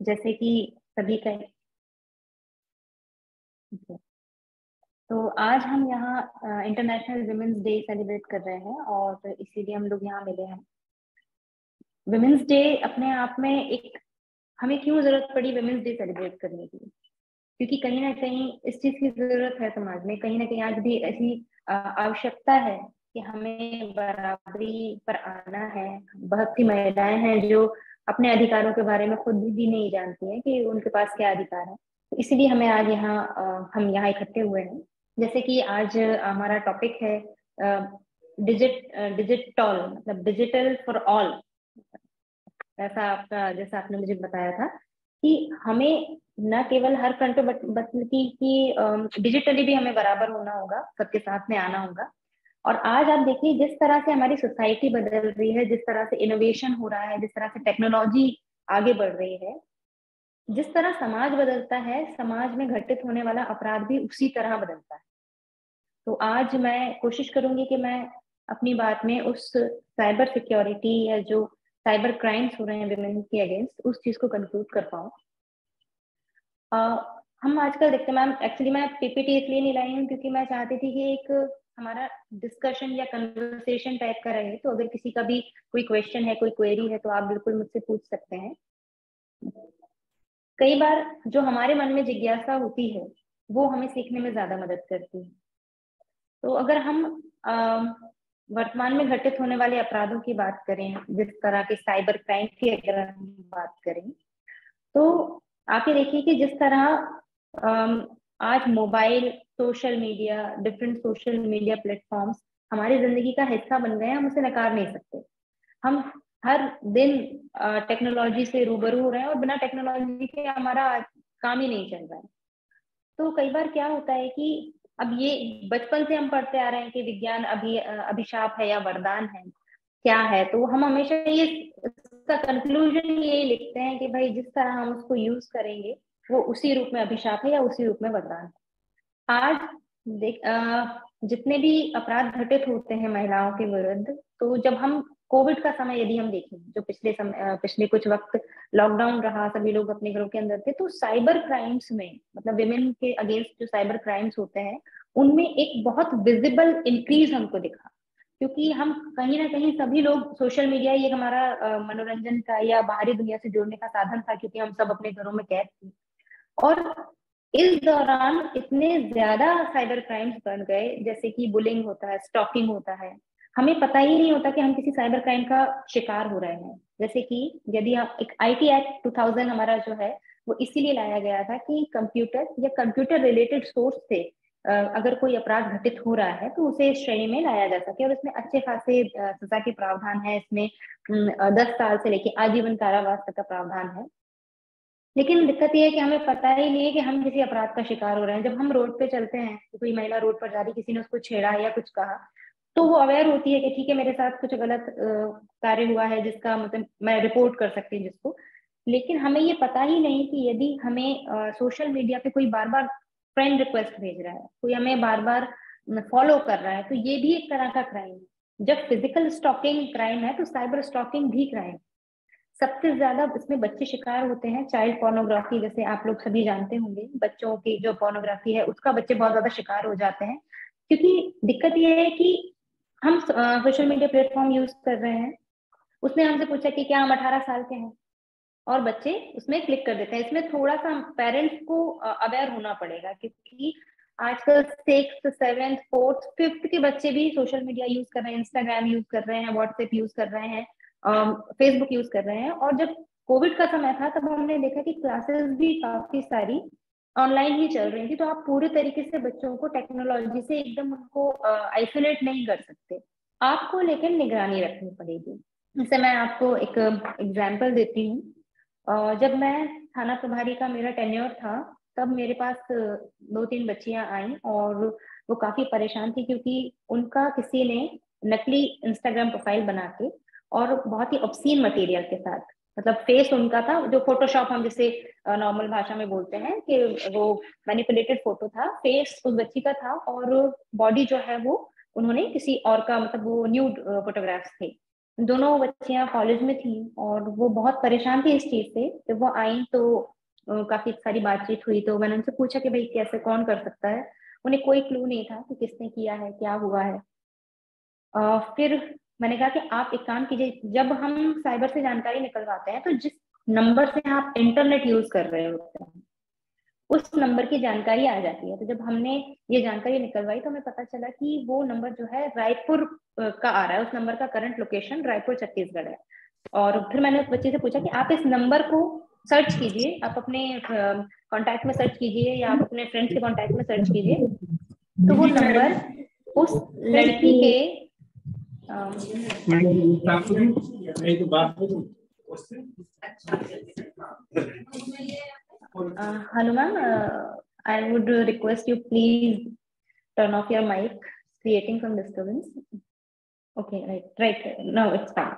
जैसे कि सभी का तो आज हम यहाँ इंटरनेशनल विमेंस डे सेलिब्रेट कर रहे हैं और इसीलिए हम लोग यहाँ मिले हैं। विमेंस डे अपने आप में एक, हमें क्यों जरूरत पड़ी विमेंस डे सेलिब्रेट करने की? क्योंकि कहीं ना कहीं इस चीज की जरूरत है समाज में, कहीं ना कहीं आज भी ऐसी आवश्यकता है कि हमें बराबरी पर आना है। बहुत सी महिलाएं हैं जो अपने अधिकारों के बारे में खुद भी नहीं जानती हैं कि उनके पास क्या अधिकार है। तो इसीलिए हमें आज यहाँ हम यहाँ इकट्ठे हुए हैं। जैसे कि आज हमारा टॉपिक है डिजिटल, मतलब डिजिटल फॉर ऑल। ऐसा आपका, जैसा आपने मुझे बताया था कि हमें न केवल हर फ्रंट पे बल्कि कि डिजिटली भी हमें बराबर होना होगा, सबके साथ में आना होगा। और आज आप देखिए जिस तरह से हमारी सोसाइटी बदल रही है, जिस तरह से इनोवेशन हो रहा है, जिस तरह से टेक्नोलॉजी आगे बढ़ रही है, जिस तरह समाज बदलता है, समाज में घटित होने वाला अपराध भी उसी तरह बदलता है। तो आज मैं कोशिश करूंगी कि मैं अपनी बात में उस साइबर सिक्योरिटी या जो साइबर क्राइम्स हो रहे हैं विमेन के अगेंस्ट, उस चीज को कंक्लूड कर पाऊँ। हम आजकल देखते हैं मैम, एक्चुअली मैं पीपीटी इसलिए नहीं लाई हूँ क्योंकि मैं चाहती थी कि एक हमारा डिस्कशन या कन्वर्सेशन टाइप का रहे। तो अगर किसी का भी कोई क्वेश्चन है, कोई क्वेरी है, तो आप बिल्कुल मुझसे पूछ सकते हैं। कई बार जो हमारे मन में जिज्ञासा होती है वो हमें सीखने में ज्यादा मदद करती है। तो अगर हम वर्तमान में घटित होने वाले अपराधों की बात करें, जिस तरह के साइबर क्राइम की अगर हम बात करें, तो आप ये देखिए कि जिस तरह आज mobile, social media, different social media platforms हमारी जिंदगी का हिस्सा बन गए हैं, हम उसे नकार नहीं सकते। हम हर दिन टेक्नोलॉजी से रूबरू हो रहे हैं और बिना टेक्नोलॉजी के हमारा काम ही नहीं चल रहा है। तो कई बार क्या होता है कि अब ये बचपन से हम पढ़ते आ रहे हैं कि विज्ञान अभिशाप है या वरदान है, क्या है। तो हम हमेशा ये इसका कंक्लूजन यही लिखते हैं कि भाई जिस तरह हम उसको यूज करेंगे वो उसी रूप में अभिशाप है या उसी रूप में वरदान है। आज देख जितने भी अपराध घटित होते हैं महिलाओं के विरुद्ध, तो जब हम कोविड का समय यदि हम देखें, जो पिछले कुछ वक्त लॉकडाउन रहा, सभी लोग अपने घरों के अंदर थे, तो साइबर क्राइम्स में, मतलब विमेन के अगेंस्ट जो साइबर क्राइम्स होते हैं, उनमें एक बहुत विजिबल इंक्रीज हमको दिखा। क्योंकि हम कहीं ना कहीं सभी लोग, सोशल मीडिया ये हमारा मनोरंजन का या बाहरी दुनिया से जुड़ने का साधन था, क्योंकि हम सब अपने घरों में कैद थे। और इस दौरान इतने ज्यादा साइबर क्राइम्स बढ़ गए, जैसे कि बुलिंग होता है, स्टॉकिंग होता है, हमें पता ही नहीं होता कि हम किसी साइबर क्राइम का शिकार हो रहे हैं। जैसे कि यदि हम एक आईटी एक्ट 2000 हमारा जो है वो इसीलिए लाया गया था कि कंप्यूटर या कंप्यूटर रिलेटेड सोर्स से अगर कोई अपराध घटित हो रहा है तो उसे इस श्रेणी में लाया जा सके। और इसमें अच्छे खासे सजा के प्रावधान है। इसमें 10 साल से लेकर आजीवन कारावास तक का प्रावधान है। लेकिन दिक्कत ये है कि हमें पता ही नहीं है कि हम किसी अपराध का शिकार हो रहे हैं। जब हम रोड पे चलते हैं, तो कोई महिला रोड पर जा रही, किसी ने उसको छेड़ा या कुछ कहा, तो वो अवेयर होती है कि ठीक है मेरे साथ कुछ गलत कार्य हुआ है, जिसका मतलब मैं रिपोर्ट कर सकती हूँ जिसको। लेकिन हमें ये पता ही नहीं कि यदि हमें सोशल मीडिया पे कोई बार बार फ्रेंड रिक्वेस्ट भेज रहा है, कोई हमें बार बार फॉलो कर रहा है, तो ये भी एक तरह का क्राइम है। जब फिजिकल स्टॉकिंग क्राइम है तो साइबर स्टॉकिंग भी क्राइम। सबसे ज्यादा इसमें बच्चे शिकार होते हैं चाइल्ड पोर्नोग्राफी, जैसे आप लोग सभी जानते होंगे, बच्चों की जो पोर्नोग्राफी है उसका बच्चे बहुत ज्यादा शिकार हो जाते हैं। क्योंकि दिक्कत ये है कि हम सोशल मीडिया प्लेटफॉर्म यूज कर रहे हैं, उसने हमसे पूछा कि क्या हम 18 साल के हैं, और बच्चे उसमें क्लिक कर देते हैं। इसमें थोड़ा सा पेरेंट्स को अवेयर होना पड़ेगा, क्योंकि आजकल 6th 7th 4th 5th के बच्चे भी सोशल मीडिया यूज कर रहे हैं, इंस्टाग्राम यूज कर रहे हैं, व्हाट्सएप यूज कर रहे हैं, फेसबुक यूज कर रहे हैं। और जब कोविड का समय था तब हमने देखा कि क्लासेस भी काफी सारी ऑनलाइन ही चल रही थी। तो आप पूरे तरीके से बच्चों को टेक्नोलॉजी से एकदम उनको आइसोलेट नहीं कर सकते, आपको लेकिन निगरानी रखनी पड़ेगी। जैसे मैं आपको एक एग्जाम्पल देती हूँ। जब मैं थाना प्रभारी का मेरा टेन्योर था, तब मेरे पास 2-3 बच्चियां आई और वो काफी परेशान थी, क्योंकि उनका किसी ने नकली इंस्टाग्राम प्रोफाइल बना के और बहुत ही ऑब्सीन मटेरियल के साथ, मतलब फेस उनका था जो फोटोशॉप हम जैसे नॉर्मल भाषा में बोलते हैं कि वो मैनिपुलेटेड फोटो था, फेस उस बच्ची का था और बॉडी जो है वो उन्होंने किसी और का, मतलब वो न्यूड फोटोग्राफ्स थे। दोनों बच्चियां कॉलेज में थी और वो बहुत परेशान थी इस चीज से। जब वो आई तो काफी सारी बातचीत हुई, तो मैंने उनसे पूछा कि भाई कैसे, कौन कर सकता है। उन्हें कोई क्लू नहीं था कि किसने किया है, क्या हुआ है। फिर मैंने कहा कि आप एक काम कीजिए, जब हम साइबर से जानकारी निकलवाते हैं तो जिस नंबर से आप इंटरनेट यूज कर रहे होते हैं उस नंबर की जानकारी आ जाती है। तो जब हमने ये जानकारी निकलवाई तो हमें पता चला कि वो नंबर जो है रायपुर का आ रहा है, उस नंबर का करंट लोकेशन रायपुर छत्तीसगढ़ है। और फिर मैंने उस बच्चे से पूछा कि आप इस नंबर को सर्च कीजिए, आप अपने कांटेक्ट में सर्च कीजिए या आप अपने फ्रेंड्स के कांटेक्ट में सर्च कीजिए। तो वो नंबर उस लड़की के hello ma'am, I would request you please turn off your mic, creating some disturbance. Okay, right, now it's fine.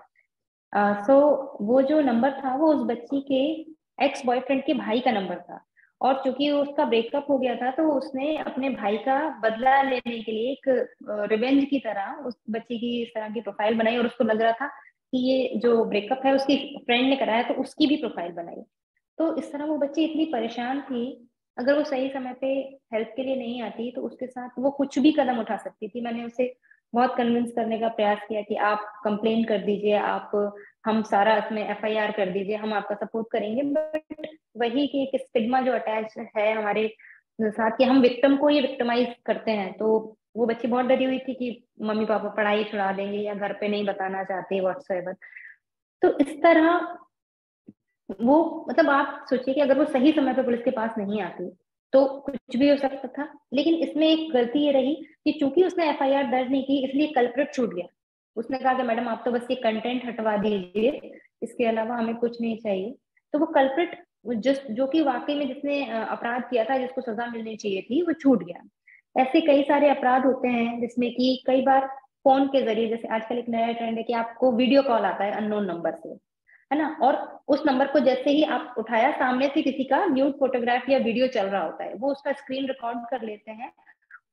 So वो जो नंबर था वो उस बच्ची के एक्स बॉयफ्रेंड के भाई का नंबर था। और चूंकि उसका ब्रेकअप हो गया था तो उसने अपने भाई का बदला लेने के लिए एक रिवेंज की तरह उस बच्ची की इस तरह की प्रोफाइल बनाई, और उसको लग रहा था कि ये जो ब्रेकअप है उसकी फ्रेंड ने कराया, तो उसकी भी प्रोफाइल बनाई। तो इस तरह वो बच्ची इतनी परेशान थी, अगर वो सही समय पे हेल्प के लिए नहीं आती तो उसके साथ वो कुछ भी कदम उठा सकती थी। मैंने उसे बहुत कन्विंस करने का प्रयास किया कि आप कंप्लेन कर दीजिए, आप हम सारा इसमें एफआईआर कर दीजिए, हम आपका सपोर्ट करेंगे। बट वही कि एक स्टिग्मा जो अटैच है हमारे साथ कि हम विक्टिम को ही विक्टिमाइज करते हैं। तो वो बच्ची बहुत डरी हुई थी कि मम्मी पापा पढ़ाई छुड़ा देंगे या घर पे नहीं बताना चाहते व्हाट्सएवर। तो इस तरह वो, मतलब आप सोचिए कि अगर वो सही समय पे पुलिस के पास नहीं आती तो कुछ भी हो सकता था। लेकिन इसमें एक गलती ये रही कि चूंकि उसने एफआईआर दर्ज नहीं की इसलिए कल्प्रिट छूट गया। उसने कहा कि मैडम आप तो बस ये कंटेंट हटवा दीजिए, इसके अलावा हमें कुछ नहीं चाहिए। तो वो कल्प्रिट जिस जो कि वाकई में जिसने अपराध किया था, जिसको सजा मिलनी चाहिए थी, वो छूट गया। ऐसे कई सारे अपराध होते हैं जिसमें कि कई बार फोन के जरिए, जैसे आजकल एक नया ट्रेंड है कि आपको वीडियो कॉल आता है अननोन नंबर से, है ना, और उस नंबर को जैसे ही आप उठाया सामने से किसी का न्यूड फोटोग्राफ या वीडियो चल रहा होता है, वो उसका स्क्रीन रिकॉर्ड कर लेते हैं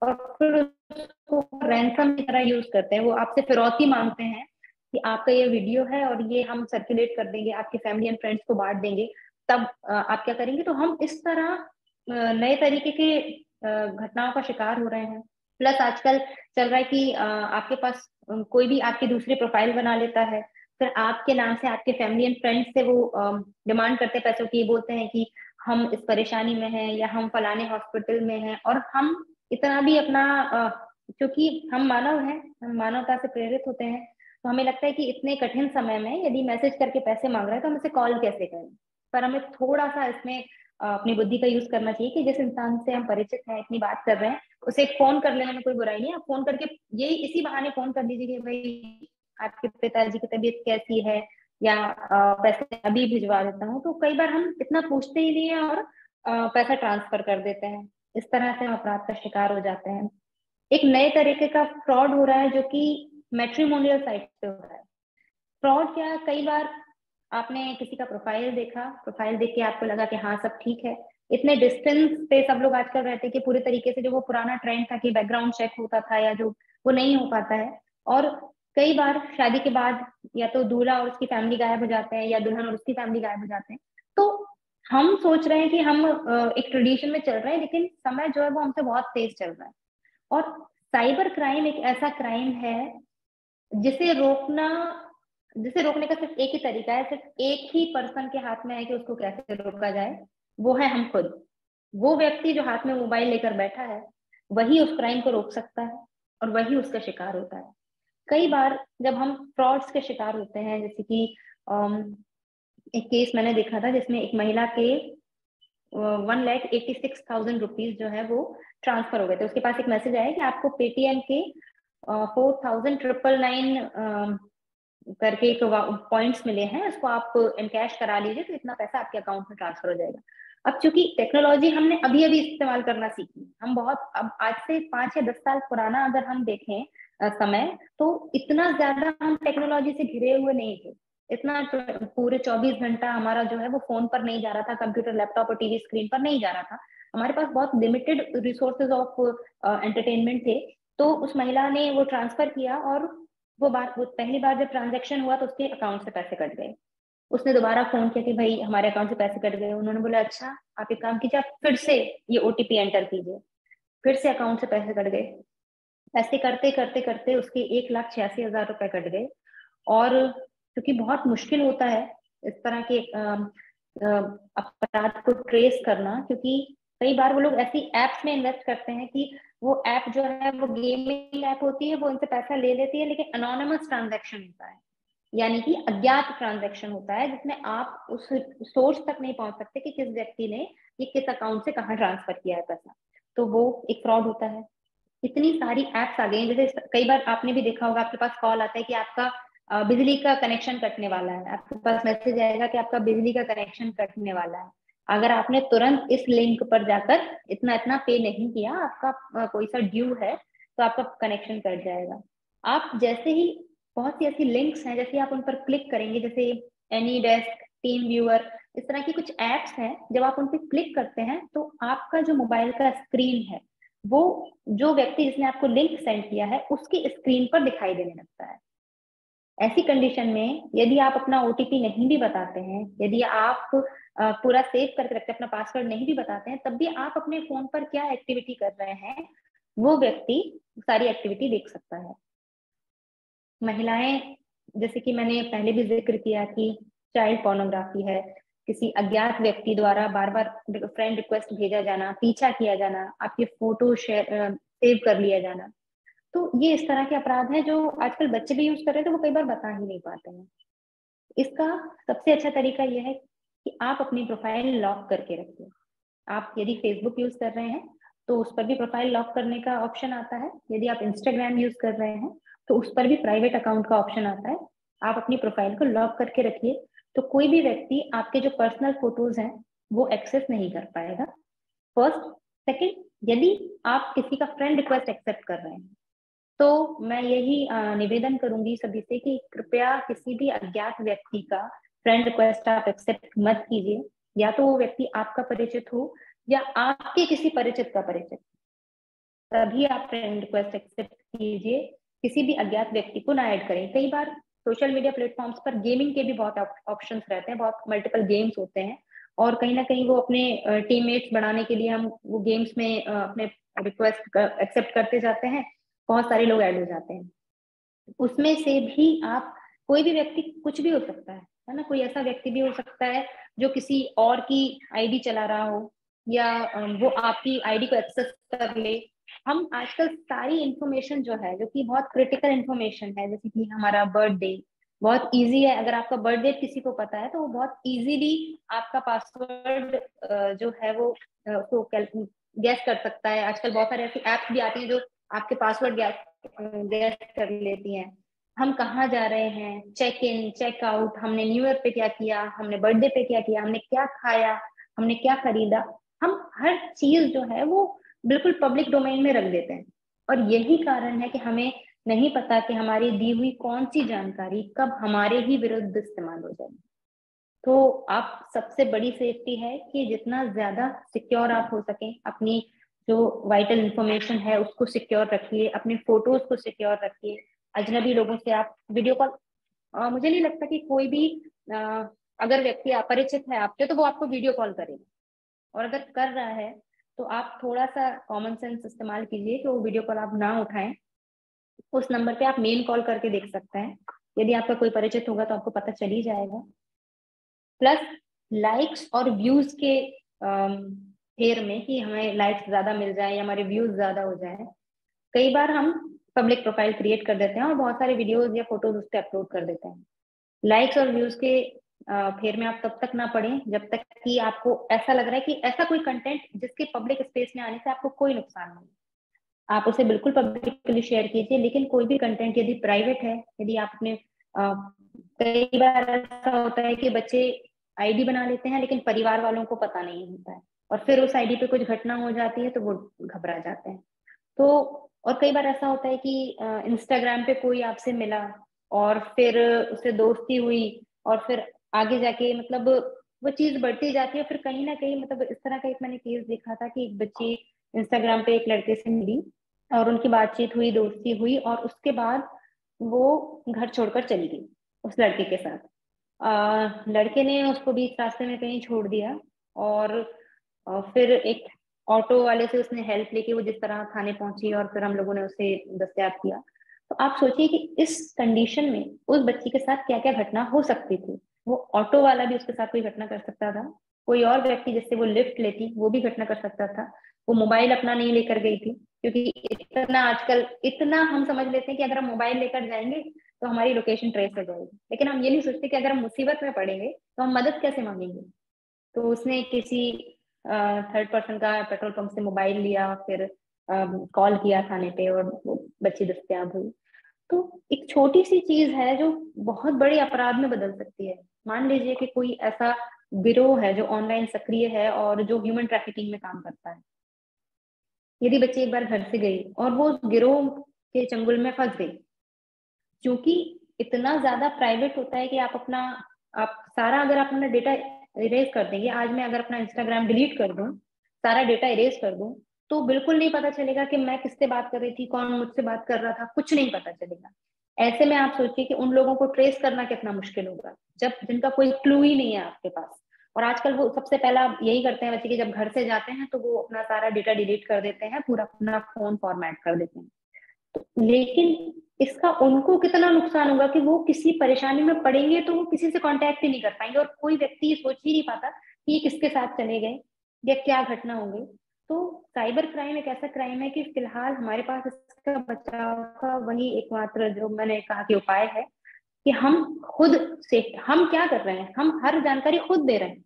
और फिर उसको रैंसम की तरह यूज करते हैं। वो आपसे फिरौती मांगते हैं कि आपका ये वीडियो है और ये हम सर्कुलेट कर देंगे, आपके फैमिली एंड फ्रेंड्स को बांट देंगे, तब आप क्या करेंगे। तो हम इस तरह नए तरीके के घटनाओं का शिकार हो रहे हैं। प्लस आजकल चल रहा है कि आपके पास कोई भी आपकी दूसरी प्रोफाइल बना लेता है, फिर आपके नाम से आपके फैमिली एंड फ्रेंड्स से वो डिमांड करते हैं पैसों की, बोलते हैं कि हम इस परेशानी में हैं या हम फलाने हॉस्पिटल में हैं। और हम इतना भी अपना क्योंकि हम मानव हैं, हम मानवता से प्रेरित होते हैं, तो हमें लगता है कि इतने कठिन समय में यदि मैसेज करके पैसे मांग रहा है तो हम इसे कॉल कैसे करें। पर हमें थोड़ा सा इसमें अपनी बुद्धि का यूज करना चाहिए कि जिस इंसान से हम परिचित हैं, इतनी बात कर रहे हैं, उसे एक फोन कर लेने में कोई बुराई नहीं है। आप फोन करके यही इसी बहाने फोन कर दीजिए कि भाई आपके पिताजी की तबीयत कैसी है, या पैसे अभी भिजवा देता हूँ। तो कई बार हम इतना पूछते ही नहीं है और पैसा ट्रांसफर कर देते हैं। इस तरह से हम अपराध का शिकार हो जाते हैं। एक नए तरीके का फ्रॉड हो रहा है जो कि मैट्रिमोनियल साइट पे हो रहा है। फ्रॉड क्या, कई बार आपने किसी का प्रोफाइल देखा, प्रोफाइल देख के आपको लगा कि हाँ सब ठीक है, इतने डिस्टेंस पे सब लोग आजकल रहते हैं कि पूरे तरीके से जो वो पुराना ट्रेंड था कि बैकग्राउंड चेक होता था या जो, वो नहीं हो पाता है। और कई बार शादी के बाद या तो दूल्हा और उसकी फैमिली गायब हो जाते हैं या दुल्हन और उसकी फैमिली गायब हो जाते हैं। तो हम सोच रहे हैं कि हम एक ट्रेडिशन में चल रहे हैं, लेकिन समय जो है वो हमसे बहुत तेज चल रहा है। और साइबर क्राइम एक ऐसा क्राइम है जिसे रोकना, जिसे रोकने का सिर्फ एक ही तरीका है, सिर्फ एक ही पर्सन के हाथ में है कि उसको कैसे रोका जाए, वो है हम खुद। वो व्यक्ति जो हाथ में मोबाइल लेकर बैठा है वही उस क्राइम को रोक सकता है और वही उसका शिकार होता है। कई बार जब हम फ्रॉड्स के शिकार होते हैं, जैसे कि एक केस मैंने देखा था जिसमें एक महिला के 1,86,000 रुपीज जो है वो ट्रांसफर हो गए थे। उसके पास एक मैसेज आया कि आपको पेटीएम के 4,999 करके पॉइंट्स मिले हैं, उसको आप इनकैश करा लीजिए तो इतना पैसा आपके अकाउंट में ट्रांसफर हो जाएगा। अब चूंकि टेक्नोलॉजी हमने अभी अभी इस्तेमाल करना सीखी, हम बहुत, अब आज से 5 या 10 साल पुराना अगर हम देखें समय, तो इतना ज्यादा हम टेक्नोलॉजी से घिरे हुए नहीं थे। इतना पूरे 24 घंटा हमारा जो है वो फोन पर नहीं जा रहा था, कंप्यूटर लैपटॉप और टीवी स्क्रीन पर नहीं जा रहा था। हमारे पास बहुत लिमिटेड रिसोर्सेज ऑफ एंटरटेनमेंट थे। तो उस महिला ने वो ट्रांसफर किया और वो पहली बार जब ट्रांजैक्शन हुआ तो उसके अकाउंट से पैसे कट गए। उसने दोबारा फोन किया कि भाई हमारे अकाउंट से पैसे कट गए। उन्होंने बोला अच्छा आप एक काम कीजिए, आप फिर से ये ओटीपी एंटर कीजिए। फिर से अकाउंट से पैसे कट गए। ऐसे करते करते करते उसके 1,86,000 रुपए कट गए। और क्योंकि बहुत मुश्किल होता है इस तरह के अपराध को ट्रेस करना, क्योंकि कई बार वो लोग ऐसी एप्स में इन्वेस्ट करते हैं कि वो ऐप जो है वो गेमिंग ऐप होती है, वो उनसे पैसा ले लेती है, लेकिन अनोनिमस ट्रांजैक्शन होता है, यानी कि अज्ञात ट्रांजैक्शन होता है, जिसमें आप उस सोर्स तक नहीं पहुंच सकते कि किस व्यक्ति ने ये किस अकाउंट से कहाँ ट्रांसफर किया है पैसा। तो वो एक फ्रॉड होता है। इतनी सारी एप्स आ गई हैं, जैसे कई बार आपने भी देखा होगा, आपके पास कॉल आता है कि आपका बिजली का कनेक्शन कटने वाला है, आपके पास मैसेज आएगा कि आपका बिजली का कनेक्शन कटने वाला है। अगर आपने तुरंत इस लिंक पर जाकर इतना इतना पे नहीं किया, आपका कोई सा ड्यू है, तो आपका कनेक्शन कट जाएगा। आप जैसे ही बहुत सी ऐसी लिंक्स हैं, जैसे आप उन पर क्लिक करेंगे, जैसे एनी डेस्क, टीम व्यूअर, इस तरह की कुछ एप्स हैं, जब आप उन पर क्लिक करते हैं तो आपका जो मोबाइल का स्क्रीन है वो जो व्यक्ति जिसने आपको लिंक सेंड किया है उसकी स्क्रीन पर दिखाई देने लगता है। ऐसी कंडीशन में यदि आप अपना ओटीपी नहीं भी बताते हैं, यदि आप पूरा सेव करके रखते हैं, अपना पासवर्ड नहीं भी बताते हैं, तब भी आप अपने फोन पर क्या एक्टिविटी कर रहे हैं वो व्यक्ति सारी एक्टिविटी देख सकता है। महिलाएं, जैसे कि मैंने पहले भी जिक्र किया कि चाइल्ड पोर्नोग्राफी है, किसी अज्ञात व्यक्ति द्वारा बार बार फ्रेंड रिक्वेस्ट भेजा जाना, पीछा किया जाना, आपके फोटो शेयर सेव कर लिया जाना। तो ये इस तरह के अपराध हैं जो आजकल बच्चे भी यूज कर रहे हैं, तो वो कई बार बता ही नहीं पाते हैं। इसका सबसे अच्छा तरीका यह है कि आप अपनी प्रोफाइल लॉक करके रखिए। आप यदि फेसबुक यूज कर रहे हैं तो उस पर भी प्रोफाइल लॉक करने का ऑप्शन आता है। यदि आप इंस्टाग्राम यूज कर रहे हैं तो उस पर भी प्राइवेट अकाउंट का ऑप्शन आता है। आप अपनी प्रोफाइल को लॉक करके रखिए, तो कोई भी व्यक्ति आपके जो पर्सनल फोटोज हैं वो एक्सेस नहीं कर पाएगा। फर्स्ट। सेकंड, यदि आप किसी का फ्रेंड रिक्वेस्ट एक्सेप्ट कर रहे हैं तो मैं यही निवेदन करूंगी सभी से कि कृपया किसी भी अज्ञात व्यक्ति का फ्रेंड रिक्वेस्ट आप एक्सेप्ट मत कीजिए। या तो वो व्यक्ति आपका परिचित हो या आपके किसी परिचित का परिचित, तभी आप फ्रेंड रिक्वेस्ट एक्सेप्ट कीजिए। किसी भी अज्ञात व्यक्ति को ना ऐड करें। कई बार सोशल मीडिया प्लेटफॉर्म्स पर गेमिंग के भी बहुत ऑप्शंस रहते हैं, बहुत मल्टीपल गेम्स होते हैं, और कहीं ना कहीं वो अपने टीममेट्स बढ़ाने के लिए हम वो गेम्स में अपने रिक्वेस्ट एक्सेप्ट करते जाते हैं, बहुत सारे लोग ऐड हो जाते हैं। उसमें से भी आप, कोई भी व्यक्ति कुछ भी हो सकता है ना, कोई ऐसा व्यक्ति भी हो सकता है जो किसी और की आईडी चला रहा हो, या वो आपकी आईडी को एक्सेस कर ले। हम आजकल सारी इंफॉर्मेशन जो है, जो कि बहुत क्रिटिकल इंफॉर्मेशन है, जैसे कि हमारा बर्थडे, बहुत इजी है, अगर आपका बर्थडे किसी को पता है तो वो बहुत इजीली आपका पासवर्ड जो है वो उसको गैस कर सकता है। आजकल बहुत सारे ऐसी एप्स भी आती हैं जो आपके पासवर्ड गैस कर लेती हैं। हम कहाँ जा रहे हैं, चेक इन चेक आउट, हमने न्यू ईयर पे क्या किया, हमने बर्थडे पे क्या किया, हमने क्या खाया, हमने क्या खरीदा, हम हर चीज जो है वो बिल्कुल पब्लिक डोमेन में रख देते हैं। और यही कारण है कि हमें नहीं पता कि हमारी दी हुई कौन सी जानकारी कब हमारे ही विरुद्ध इस्तेमाल हो जाएगी। तो आप, सबसे बड़ी सेफ्टी है कि जितना ज्यादा सिक्योर आप हो सकें, अपनी जो वाइटल इंफॉर्मेशन है उसको सिक्योर रखिए, अपने फोटोज को सिक्योर रखिए। अजनबी लोगों से आप वीडियो कॉल, मुझे नहीं लगता कि कोई भी आ, अगर व्यक्ति अपरिचित है आपसे तो वो आपको वीडियो कॉल करेगा, और अगर कर रहा है तो आप थोड़ा सा कॉमन सेंस इस्तेमाल कीजिए कि वो वीडियो कॉल आप ना उठाएं। उस नंबर पे आप मेन कॉल करके देख सकते हैं, यदि आपका कोई परिचित होगा तो आपको पता चल ही जाएगा। प्लस लाइक्स और व्यूज के फेर में कि हमें लाइक्स ज्यादा मिल जाए या हमारे व्यूज ज्यादा हो जाए, कई बार हम पब्लिक प्रोफाइल क्रिएट कर देते हैं और बहुत सारे वीडियोस या फोटोज उस पर अपलोड कर देते हैं। लाइक्स और व्यूज के फेर में आप तब तक ना पढ़ें जब तक कि आपको ऐसा लग रहा है कि ऐसा कोई कंटेंट जिसके पब्लिक स्पेस में आने से आपको कोई नुकसान नहीं। आप उसे बिल्कुल पब्लिकली शेयर कीजिए, लेकिन कोई भी कंटेंट यदि प्राइवेट है, यदि आप अपने कई बार ऐसा होता है कि बच्चे आईडी बना लेते हैं लेकिन परिवार वालों को पता नहीं होता है, और फिर उस आईडी पे कुछ घटना हो जाती है तो वो घबरा जाते हैं। तो और कई बार ऐसा होता है कि इंस्टाग्राम पे कोई आपसे मिला और फिर उससे दोस्ती हुई, और फिर आगे जाके मतलब वो चीज बढ़ती जाती है। फिर कहीं ना कहीं मतलब इस तरह का एक मैंने केस देखा था कि एक बच्ची इंस्टाग्राम पे एक लड़के से मिली और उनकी बातचीत हुई, दोस्ती हुई, और उसके बाद वो घर छोड़कर चली गई उस लड़के के साथ। लड़के ने उसको बीच रास्ते में कहीं छोड़ दिया, और फिर एक ऑटो वाले से उसने हेल्प लेके वो जिस तरह थाने पहुंची, और फिर हम लोगों ने उसे दस्तयाब किया। तो आप सोचिए कि इस कंडीशन में उस बच्ची के साथ क्या क्या घटना हो सकती थी। वो ऑटो वाला भी उसके साथ कोई घटना कर सकता था, कोई और व्यक्ति जिससे वो लिफ्ट लेती वो भी घटना कर सकता था। वो मोबाइल अपना नहीं लेकर गई थी, क्योंकि इतना आजकल इतना हम समझ लेते हैं कि अगर हम मोबाइल लेकर जाएंगे तो हमारी लोकेशन ट्रेस हो जाएगी, लेकिन हम ये नहीं सोचते कि अगर हम मुसीबत में पड़ेंगे तो हम मदद कैसे मांगेंगे। तो उसने किसी थर्ड पर्सन का पेट्रोल पंप से मोबाइल लिया, फिर कॉल किया थाने पे, और वो बच्ची दस्तयाब हुई। तो एक छोटी सी चीज है जो बहुत बड़े अपराध में बदल सकती है। मान लीजिए कि कोई ऐसा गिरोह है जो ऑनलाइन सक्रिय है और जो ह्यूमन ट्रैफिकिंग में काम करता है। यदि बच्ची एक बार घर से गई और वो उस गिरोह के चंगुल में फंस गई, क्योंकि इतना ज्यादा प्राइवेट होता है कि आप सारा, अगर आप अपना डेटा इरेज कर देंगे, आज मैं अगर अपना इंस्टाग्राम डिलीट कर दूं, सारा डेटा इरेज कर दूं, तो बिल्कुल नहीं पता चलेगा कि मैं किससे बात कर रही थी, कौन मुझसे बात कर रहा था, कुछ नहीं पता चलेगा। ऐसे में आप सोचिए कि उन लोगों को ट्रेस करना कितना मुश्किल होगा, जब जिनका कोई क्लू ही नहीं है आपके पास। और आजकल वो सबसे पहला यही करते हैं बच्चे के, जब घर से जाते हैं तो वो अपना सारा डेटा डिलीट कर देते हैं, पूरा अपना फोन फॉर्मेट कर देते हैं। लेकिन इसका उनको कितना नुकसान होगा कि वो किसी परेशानी में पड़ेंगे तो वो किसी से कांटेक्ट ही नहीं कर पाएंगे, और कोई व्यक्ति ये सोच ही नहीं पाता कि ये किसके साथ चले गए या क्या घटना होगी। तो साइबर क्राइम एक ऐसा क्राइम है कि फिलहाल हमारे पास इसका बचाव का वही एकमात्र, जो मैंने कहा कि उपाय है, कि हम खुद से, हम क्या कर रहे हैं, हम हर जानकारी खुद दे रहे हैं।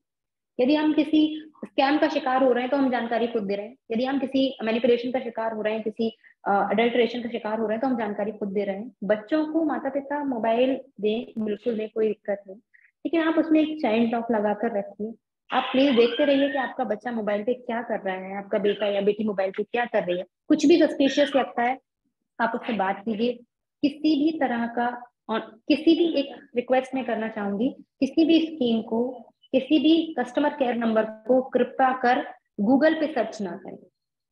यदि हम किसी स्कैम का शिकार हो रहे हैं तो हम जानकारी खुद दे रहे हैं, यदि हम किसी मैनिपुलेशन का शिकार हो रहे हैं, किसी अडल्ट्रेशन का शिकार हो रहे हैं, तो हम जानकारी खुद दे रहे हैं। बच्चों को माता पिता मोबाइल दें, बिल्कुल दें, कोई दिक्कत नहीं, लेकिन आप उसमें एक चाइल्ड लॉक लगाकर रखिए। आप प्लीज देखते रहिए कि आपका बच्चा मोबाइल पे क्या कर रहा है, आपका बेटा या बेटी मोबाइल पे क्या कर रही है। कुछ भी सस्पिशियस लगता है आप उससे बात कीजिए। किसी भी तरह का, और किसी भी, एक रिक्वेस्ट मैं करना चाहूंगी, किसी भी स्कीम को, किसी भी कस्टमर केयर नंबर को कृपया कर गूगल पे सर्च ना करें।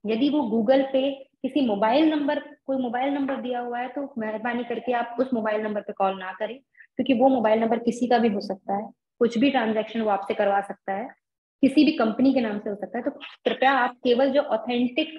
यदि वो गूगल पे किसी मोबाइल नंबर, कोई मोबाइल नंबर दिया हुआ है, तो मेहरबानी करके आप उस मोबाइल नंबर पे कॉल ना करें, क्योंकि वो मोबाइल नंबर किसी का भी हो सकता है, कुछ भी ट्रांजैक्शन वो आपसे करवा सकता है, किसी भी कंपनी के नाम से हो सकता है। तो कृपया आप केवल जो ऑथेंटिक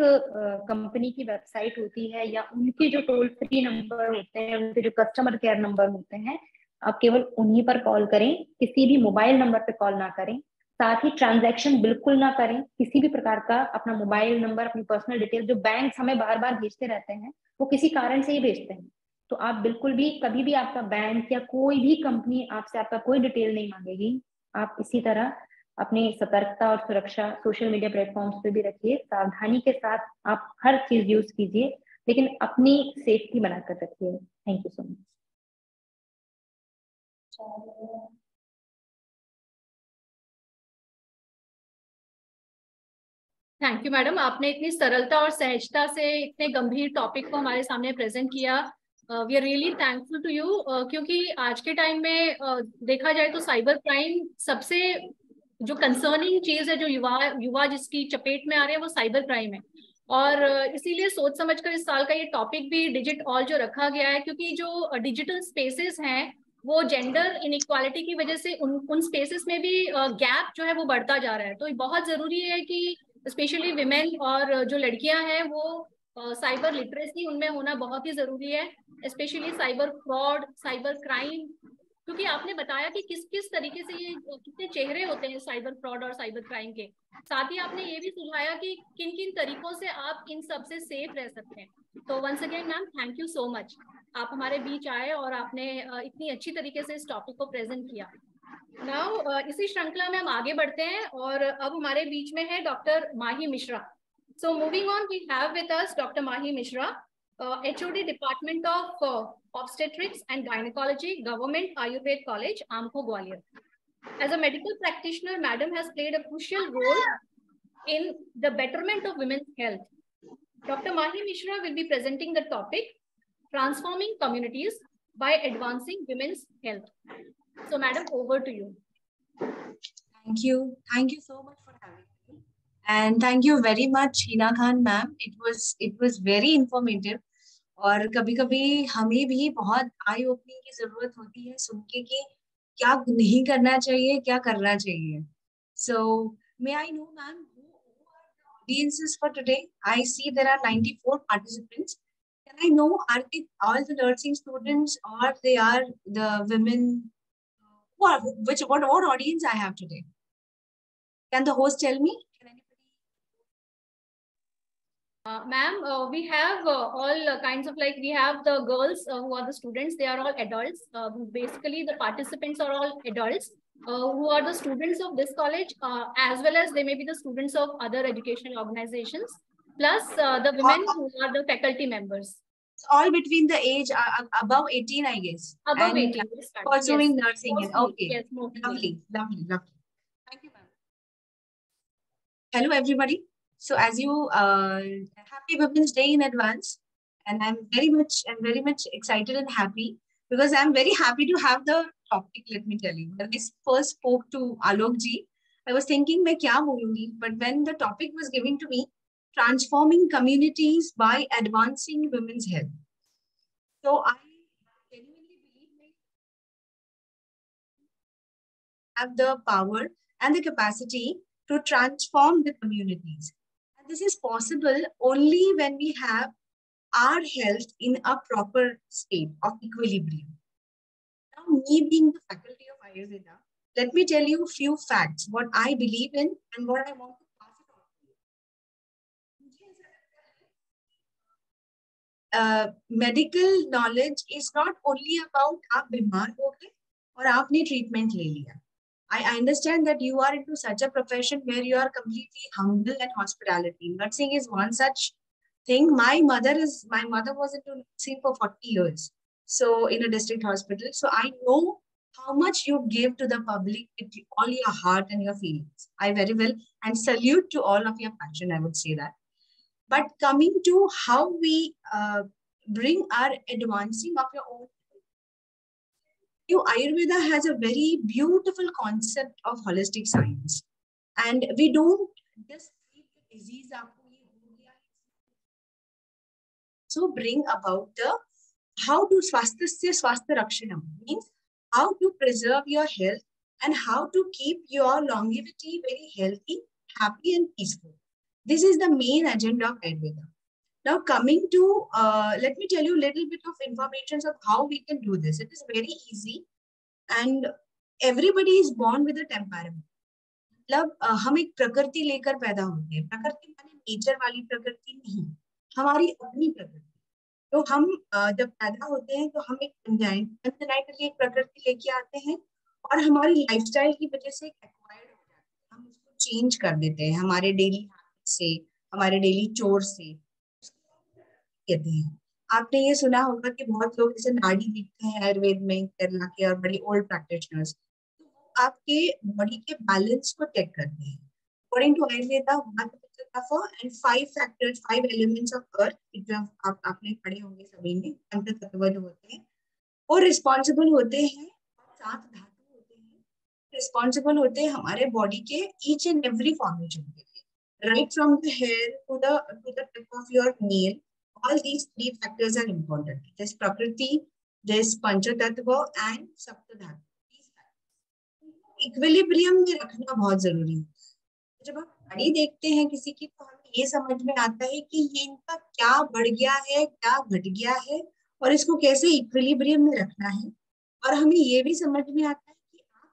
कंपनी की वेबसाइट होती है या उनके जो टोल फ्री नंबर होते हैं, उनके जो कस्टमर केयर नंबर होते हैं, आप केवल उन्हीं पर कॉल करें, किसी भी मोबाइल नंबर पे कॉल ना करें। साथ ही ट्रांजैक्शन बिल्कुल ना करें किसी भी प्रकार का। अपना मोबाइल नंबर, अपनी पर्सनल डिटेल जो बैंक हमें बार बार भेजते रहते हैं, वो किसी कारण से ही भेजते हैं। तो आप बिल्कुल भी कभी भी, आपका बैंक या कोई भी कंपनी आपसे आपका कोई डिटेल नहीं मांगेगी। आप इसी तरह अपनी सतर्कता और सुरक्षा सोशल मीडिया प्लेटफॉर्म्स पे भी रखिए, सावधानी के साथ आप हर चीज यूज कीजिए, लेकिन अपनी सेफ्टी बनाकर रखिए। Thank you so much. Thank you madam, आपने इतनी सरलता और सहजता से इतने गंभीर टॉपिक को हमारे सामने प्रेजेंट किया। We are really thankful to you, क्योंकि आज के टाइम में देखा जाए तो साइबर क्राइम सबसे जो कंसर्निंग चीज है, जो युवा युवा जिसकी चपेट में आ रहे हैं, वो साइबर क्राइम है। और इसीलिए सोच समझकर इस साल का ये टॉपिक भी डिजिट ऑल जो रखा गया है, क्योंकि जो डिजिटल स्पेसेस हैं वो जेंडर इनइक्वालिटी की वजह से उन स्पेसेस में भी गैप जो है वो बढ़ता जा रहा है। तो बहुत जरूरी है कि स्पेशली विमेन और जो लड़कियां हैं वो साइबर लिटरेसी उनमें होना बहुत ही जरूरी है, specially cyber fraud, cyber crime. क्योंकि आपने बताया कि किस किस तरीके से ये कितने चेहरे होते हैं साइबर फ्रॉड और साइबर क्राइम के। साथ ही आपने ये भी सुझाया कि किन किन तरीकों से आप इन सब से सेफ रह सकते हैं। तो once again ma'am, thank you so much, आप हमारे बीच आए और आपने इतनी अच्छी तरीके से इस टॉपिक को प्रेजेंट किया। नाउ इसी श्रृंखला में हम आगे बढ़ते हैं और अब हमारे बीच में है doctor Mahi Mishra. So moving on, we have with us doctor Mahi Mishra, HOD department of obstetrics and gynaecology, government Ayurved college, Amkho, Gwalior. As a medical practitioner, Madam has played a crucial role in the betterment of women's health. Dr. Mahi Mishra will be presenting the topic Transforming Communities by Advancing Women's Health. So, Madam, over to you. Thank you. Thank you so much for having me. And thank you very much, Hina Khan, ma'am. It was very informative. और कभी कभी हमें भी बहुत आई opening की जरूरत होती है सुन के कि क्या नहीं करना चाहिए, क्या करना चाहिए. So may I know ma'am audiences for today? I see there are 94 participants. Can I know, are they all the nursing students or they are the women? Who are, what audience I have today? Can the host tell me? Can anybody? Ma'am, we have all kinds of, like, we have the girls who are the students. They are all adults. Basically, the participants are all adults who are the students of this college, as well as they may be the students of other educational organizations, plus the women who are the faculty members. All between the age above 18, I guess. Above And 18, yes, pursuing yes. nursing. Mostly, Okay. yes, mostly. Lovely. Thank you, ma'am. Hello, everybody. So as you, happy Women's Day in advance. And I'm very much excited and happy because I'm very happy to have the topic, let me tell you. When I first spoke to Alok ji, I was thinking, मैं क्या बोलूंगी? But when the topic was given to me, transforming communities by advancing women's health. So I genuinely believe we have the power and the capacity to transform the communities. And this is possible only when we have our health in a proper state of equilibrium. Now, me being the faculty of Ayurveda, let me tell you a few facts, what I believe in and what I want to pass it on to you. Medical knowledge is not only about आप बीमार हो गए और आपने treatment ले लिया. I understand that you are into such a profession where you are completely humble and hospitality. Nursing is one such thing. My mother was into nursing for 40 years. So in a district hospital. So I know how much you give to the public with all your heart and your feelings. I very well and salute to all of your passion, I would say that. But coming to how we bring our advancing of your own, Ayurveda has a very beautiful concept of holistic science. And we don't just treat the disease. So bring about the how to swasthya rakshanam means how to preserve your health and how to keep your longevity very healthy, happy and peaceful. This is the main agenda of Ayurveda. Now coming to, let me tell you a little bit of information of how we can do this. It is very easy and everybody is born with a temperament. मतलब हम एक प्रकृति लेकर पैदा होते हैं. प्रकृति माने नेचर वाली प्रकृति नहीं, हमारी अपनी प्रकृति. तो हम जब पैदा होते हैं तो हम एक कंजेनिटली एक प्रकृति लेके आते हैं और हमारी लाइफस्टाइल की वजह से एक्वायर्ड हो जाती है. हम उसको चेंज कर देते हैं हमारे डेली हैबिट से, हमारे डेली चोर से. कहते हैं आपने ये सुना होगा कि बहुत लोग जैसे नाड़ी देखते हैं आयुर्वेद में केरला के और बड़ी ओल्ड प्रैक्टिशनर्स, तो आपके बॉडी के बैलेंस को चेक करते हैं. According to Ayurveda, 1 and 5 factors, 5 elements of earth, जो आपने पढ़े होंगे सभी ने, पंचतत्व जो होते हैं वो रिस्पॉन्सिबल होते हैं. 7 धातु होते हैं रिस्पॉन्सिबल होते हैं हमारे बॉडी के ईच एंड एवरी फॉर्मेशन के लिए, right from the hair to the tip of your nail. All these 3 factors are important. There's Prakriti, there's Panchatattva and Saptadhatu. Equilibrium में रखना बहुत जरूरी है. जब आप नाड़ी देखते हैं किसी की तो हमें ये समझ में आता है कि ये इनका क्या बढ़ गया है, क्या घट गया है और इसको कैसे इक्विलिब्रियम में रखना है. और हमें ये भी समझ में आता है कि आप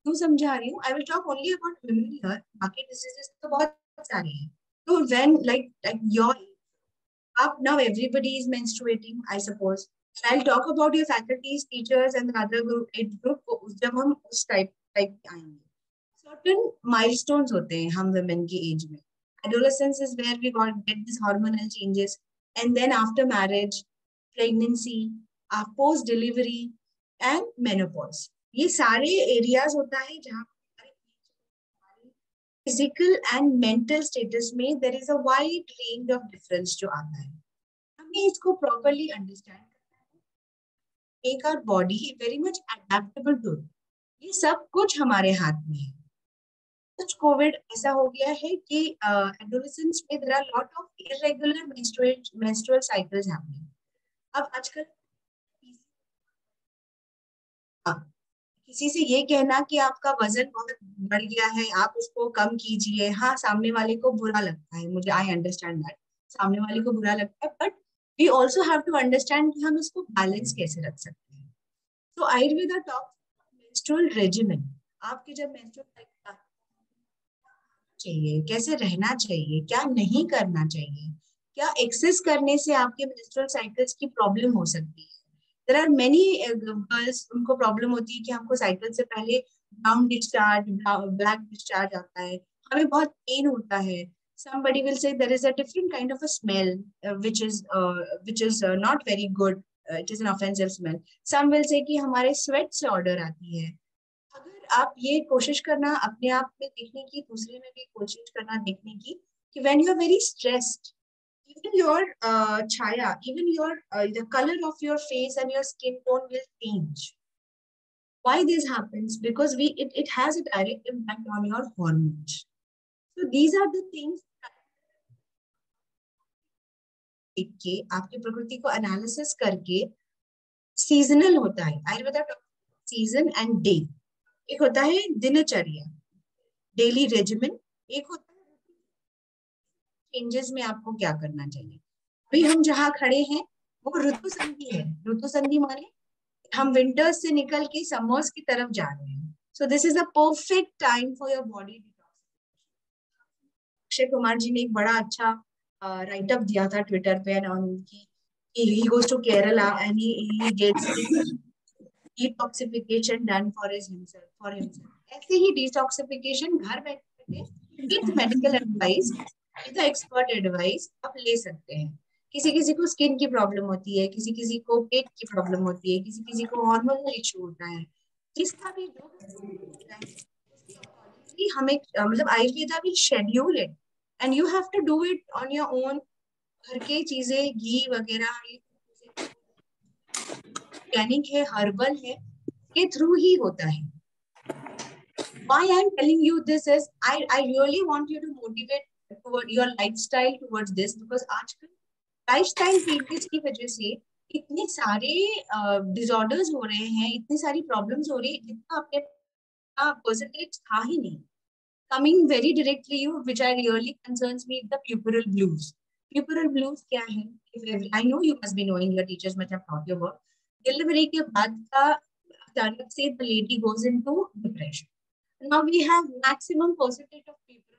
क्यों समझा रही हूँ. I will talk only about women here, बाकी डिसीजेस तो बहुत सारे हैं. तो when like your up now everybody is menstruating, I suppose. I'll talk about your faculties, teachers and the other age group. जब हम उस टाइप आएंगे, certain milestones होते हैं हम women की age में. Adolescence is where we get these hormonal changes, and then after marriage, pregnancy, post delivery and menopause. ये सारे areas होता है जहाँ फिजिकल एंड मेंटल स्टेटस में there is a wide range of difference जो आता है. हमें इसको प्रॉपर्ली अंडरस्टैंड करना है. Make our body very much adaptable to. ये सब कुछ हमारे हाथ में है. पोस्ट कोविड ऐसा हो गया है कि एडोलेसेंस में there are lot of irregular menstrual cycles happening. अब आजकल किसी से ये कहना कि आपका वजन बहुत बढ़ गया है, आप उसको कम कीजिए, हाँ सामने वाले को बुरा लगता है, मुझे आई अंडरस्टैंड दैट, सामने वाले को बुरा लगता है, but we also have to understand कि हम इसको बैलेंस कैसे रख सकते हैं। तो आयुर्वेदा टॉक मेंस्ट्रुअल रेजिमेन, आपके जब मेंस्ट्रुअल चाहिए, कैसे रहना चाहिए, क्या नहीं करना चाहिए, क्या एक्सेस करने से आपके मेंस्ट्रुअल साइकिल्स की प्रॉब्लम हो सकती है। देयर आर मेनी गर्ल्स, उनको प्रॉब्लम होती है कि हमको साइकिल से पहले ब्राउन डिस्चार्ज, ब्लैक डिस्चार्ज आता है, हमें बहुत पेन होता है। somebody will say there is a different kind of a smell which is not very good, it is an offensive smell. Some will say कि हमारे sweat से ऑर्डर आती है। अगर आप ये कोशिश करना अपने आप में देखने की, दूसरे में भी कोशिश करना देखने की कि when you are very stressed, even your chaya, even your the color of your face and your skin tone will change. Why this happens? Because it has a direct impact on your hormones. So these are the things देख के, आपकी प्रकृति को analysis करके, seasonal होता है Ayurveda, season and day. एक होता है दिनचर्या, डेली रेजिमेन, एक होता है चेंजेस में आपको क्या करना चाहिए। अभी हम जहाँ खड़े हैं वो ऋतु संधि है। ऋतु संधि माने हम विंटर्स से निकल के समर्स की तरफ जा रहे हैं। So this is the perfect time for your body detoxification. Akshay Kumar ji ने एक बड़ा अच्छा राइट अप दिया था ट्विटर पे, he goes to Kerala and he gets detoxification done for himself. ऐसे ही डिटॉक्सिफिकेशन घर बैठे with medical advice, with expert advice आप ले सकते हैं। किसी किसी को स्किन की प्रॉब्लम होती है, किसी किसी को पेट की प्रॉब्लम होती है, किसी किसी को हार्मोनल इशू होता है, जिसका भी जो हमें मतलब Ayurveda will schedule it and you have to do it on your own. घर के चीजें, घी वगैरह ऑर्गेनिक है, हर्बल है, के थ्रू ही होता है। Why I'm telling you this is I really want you to motivate toward your lifestyle towards this, because आजकल लाइफस्टाइल चेंजेस की वजह से इतने सारे डिसऑर्डर्स हो रहे हैं, इतनी सारी प्रॉब्लम्स हो रही है, जितना अपने परसेंटेज था ही नहीं। Coming very directly you, which I really concerns me, the puerperal blues. Puerperal blues क्या है? I know you must be knowing, your teachers must have taught you about. Delivery के बाद का अचानक से the lady goes into depression. Now we have maximum percentage of people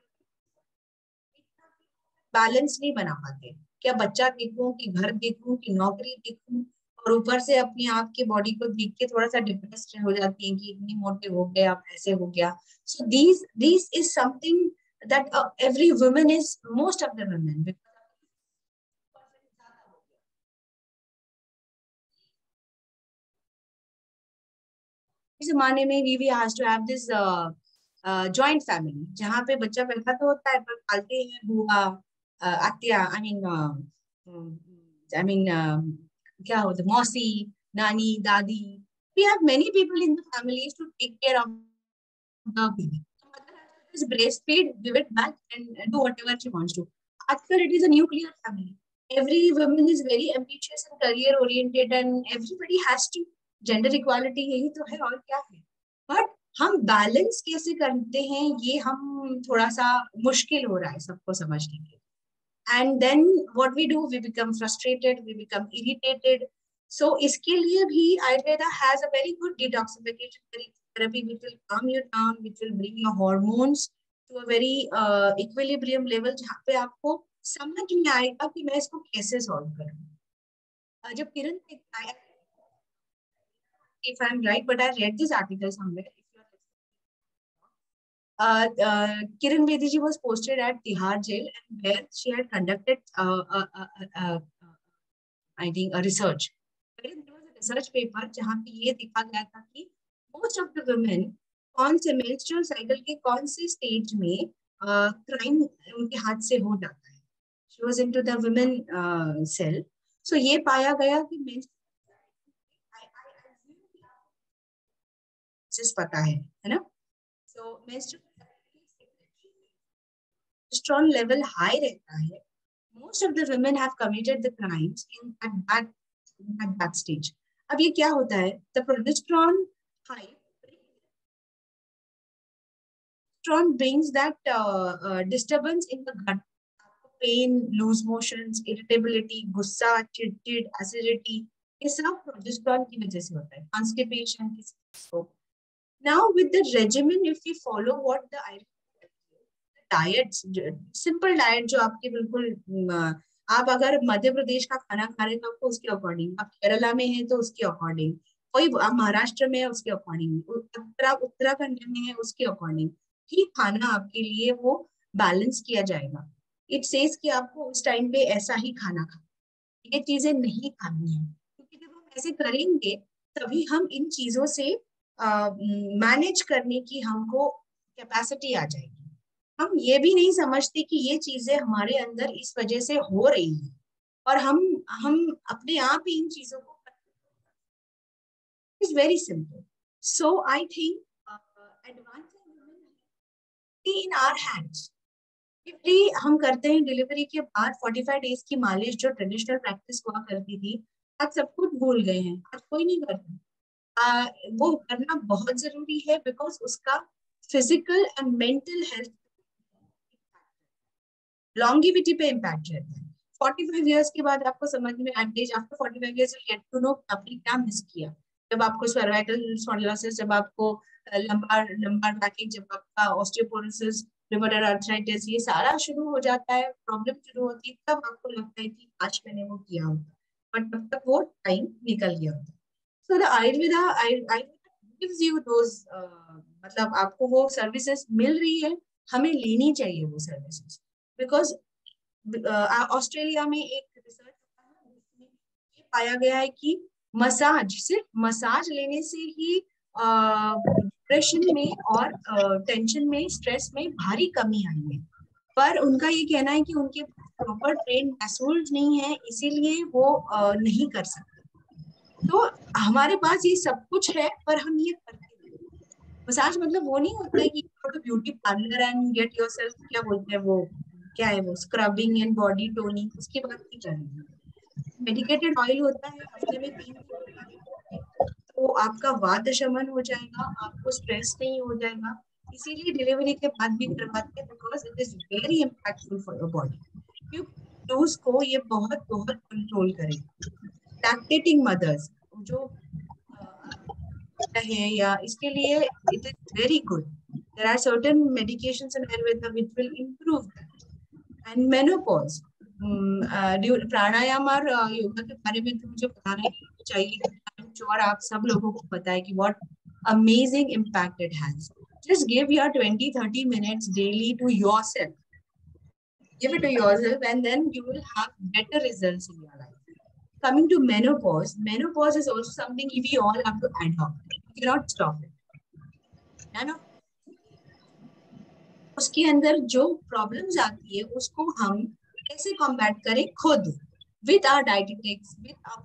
balance नहीं बना पाते। क्या बच्चा देखूं कि घर देखूं कि नौकरी देखूं, और ऊपर से अपने आप के बॉडी को देख के थोड़ा सा डिप्रेस्ड हो जाती हैं कि इतनी मोटे हो गए, अब ऐसे हो गया। So this is something that every woman is, most of the women, इस जमाने में we has to have this joint family, जहाँ पे बच्चा पैदा तो होता है पर पालते हैं बुआ, आत्या, आई मीन क्या होता है, मौसी, नानी, दादी। We have many people in the families to take care of the baby. The mother has to breastfeed, give it back, and do whatever she wants to. Aajkal it is a nuclear family. Every woman is very ambitious and career oriented, and everybody has to. Gender equality यही तो है, और क्या है। But हम balance कैसे करते हैं, ये हम थोड़ा सा मुश्किल हो रहा है सबको समझने के। And then what we do, we become frustrated, we become irritated. So इसके लिए भी Ayurveda has a very good detoxification therapy which will calm you down, which will bring your hormones to a very equilibrium level, जहाँ पे आपको समझ में आएगा कि मैं इसको कैसे सॉल्व करूँ। जब किरण, if I'm right, but I read this article somewhere. Kiran Bedi ji was posted at Tihar jail, and where she had conducted, I think, a research. There was a research paper जहाँ पे ये देखा गया था कि most of the women कौन से menstrual cycle के कौन से stage में crime उनके हाथ से हो जाता है। She was into the women cell, so ये पाया गया कि पता है ना। So menstrual progesterone level high रहता है, most of the women have committed the crimes at that stage. अब ये क्या होता है, the progesterone high brings that disturbance in the gut, pain, loose motions, irritability, गुस्सा, चिड़चिड़, acidity, ये सब progesterone की वजह से होता है, constipation किसी को. Now with the regimen, if we follow what the diets, simple diet जो आपके बिल्कुल, आप अगर मध्य प्रदेश का खाना खा रहे हैं तो आपको उसके अकॉर्डिंग, आप केरला में हैं तो उसके अकॉर्डिंग, कोई आप महाराष्ट्र में है उसके अकॉर्डिंग, अगर आप उत्तराखंड में है उसके अकॉर्डिंग ही खाना आपके लिए वो बैलेंस किया जाएगा. इट सेज कि आपको उस टाइम पे ऐसा ही खाना खाना, ये चीजें नहीं खानी है, क्योंकि जब हम ऐसे करेंगे तभी हम इन चीजों से मैनेज करने की हमको कैपेसिटी आ जाएगी. हम ये भी नहीं समझते कि ये चीजें हमारे अंदर इस वजह से हो रही है और हम अपने आप ही इन चीजों को, it's very simple. So I think advance in our hands. हम करते हैं डिलीवरी के बाद 45 डेज की मालिश जो ट्रेडिशनल प्रैक्टिस हुआ करती थी, आज सब कुछ भूल गए हैं, आज कोई नहीं करता. वो करना बहुत जरूरी है, बिकॉज उसका physical and mental health longevity पे इम्पैक्ट रहता है. 45 इयर्स के बाद आपको समझ में, at least after 45 years you get to know आपने क्या मिस किया. जब आपको सर्वाइकल स्पॉन्डिलोसिस, जब आपको लंबार बैकिंग, जब आपका ऑस्टियोपोरोसिस, रिमेटॉइड आर्थराइटिस, ये सारा शुरू हो जाता है, प्रॉब्लम शुरू होती है, तब आपको लगता है कि आज मैंने वो किया होता, बट तब तक वो टाइम निकल गया होता. So the Ayurveda gives you दोस, मतलब आपको वो सर्विसेज मिल रही है, हमें लेनी चाहिए वो सर्विसेज. बिकॉज ऑस्ट्रेलिया में एक रिसर्च ये पाया गया है कि सिर्फ मसाज लेने से ही डिप्रेशन में और टेंशन में, स्ट्रेस में भारी कमी आई है. पर उनका ये कहना है कि उनके प्रॉपर ट्रेन मैसूर्स नहीं है, इसीलिए वो नहीं कर सकते. तो हमारे पास ये सब कुछ है पर हम ये करते नहीं. मसाज मतलब वो नहीं होता है कि beauty parlour and get yourself, क्या बोलते हैं वो, क्या है वो, स्क्रबिंग एंड बॉडी टोनिंग, उसकी बात नहीं कर रही. मेडिकेटेड ऑयल होता है, हफ्ते में 3 दिन, तो आपका वात शमन हो जाएगा, आपको स्ट्रेस नहीं हो जाएगा. इसीलिए डिलीवरी के बाद भी करवाते हैं, because it is very impactful for your body. Dose को ये बहुत बहुत कंट्रोल करेगा. लैक्टेटिंग मदर्स जो है, या इसके लिए it is very good. There are certain medications in Ayurveda which will improve that. And menopause, pranayama और योगा के बारे में तो मुझे बताना ही चाहिए, और आप सब लोगों को पता है कि what amazing impact it has. Just give your 20-30 minutes daily to yourself. Give it to yourself and then you will have better results in your life. Coming to menopause is also something we all have to adopt. You cannot stop it. है ना? उसके अंदर जो problems आती है उसको हम कैसे कॉम्बैट करें खुद, with our dietetics, with our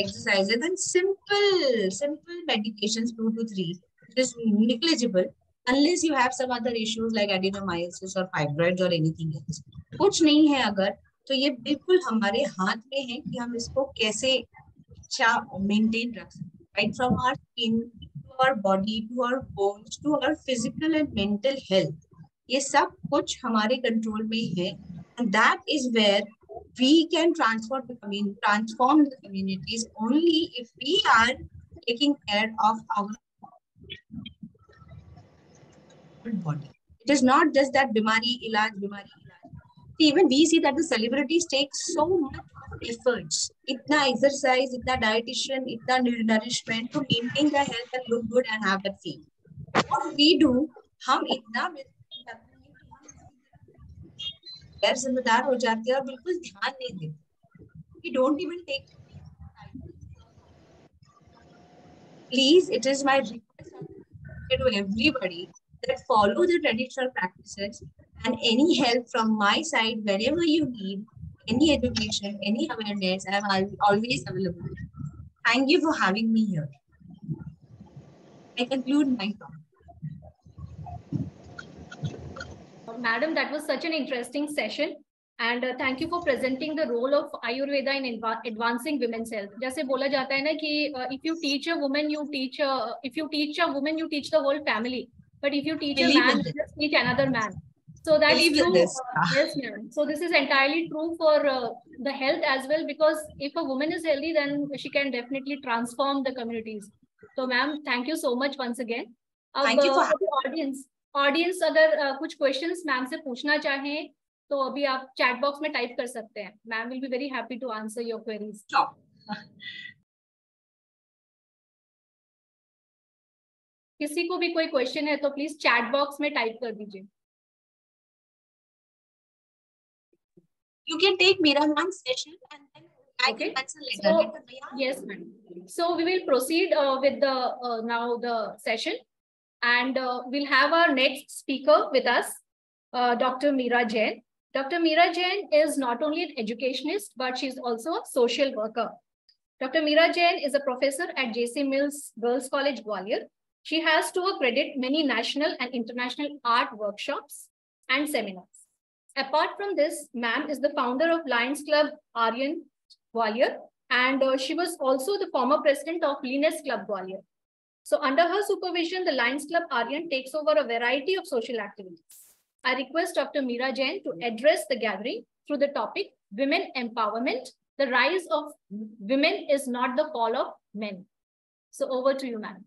exercises and simple medications, 2 to 3, it is negligible unless you have some other issues like adenomyosis or fibroids or anything else. कुछ नहीं है अगर, तो ये बिल्कुल हमारे हाथ में है कि हम इसको कैसे अच्छा मेंटेन रख सकते, right from our skin to our body to our bones to our physical and mental health. ये सब कुछ हमारे कंट्रोल में है, and that is where we can transform the communities only if we are taking care of our body. It is not just that bimari ilaj. Even we see that the celebrities take so much efforts, itna exercise, itna dietitian, itna nourishment to maintain their health and look good and have that feel. What we do, हम इतना गैर जिम्मेदार हो जाते हैं और बिल्कुल ध्यान नहीं देते. We don't even take time. Please, it is my request to everybody that follow the traditional practices, and any help from my side whenever you need any education, any awareness, I am always available. Thank you for having me here. I conclude my talk. Madam, that was such an interesting session. And thank you for presenting the role of Ayurveda in advancing women's health. जैसे बोला जाता है ना कि if you teach a woman, you teach the whole family. But if you teach a man, you just teach another man. So that's true. Yes, ma'am. So this is entirely true for the health as well, because if a woman is healthy, then she can definitely transform the communities. So, ma'am, thank you so much once again. Thank you for the audience अगर कुछ questions ma'am से पूछना चाहें तो अभी आप chat box में type कर सकते हैं. Ma'am will be very happy to answer your queries. Sure. किसी को भी कोई क्वेश्चन है तो प्लीज चैट बॉक्स में टाइप कर दीजिए. You can take Meera ma'am's session and then I can answer later. So, yes, ma'am. So we will proceed with the now the session, and we'll have our next speaker with us, Dr. Meera Jain. Dr. Meera Jain is not only an educationist, but she's also a social worker. Dr. Meera Jain is a professor at J.C. Mills Girls College, Gwalior. She has to her credit many national and international art workshops and seminars. Apart from this, ma'am is the founder of Lions Club Aryan Gwalior, and she was also the former president of Lions Club Gwalior. So under her supervision, the Lions Club Aryan takes over a variety of social activities. I request Dr. Meera Jain to address the gathering through the topic, Women Empowerment. The rise of women is not the fall of men. So over to you, ma'am.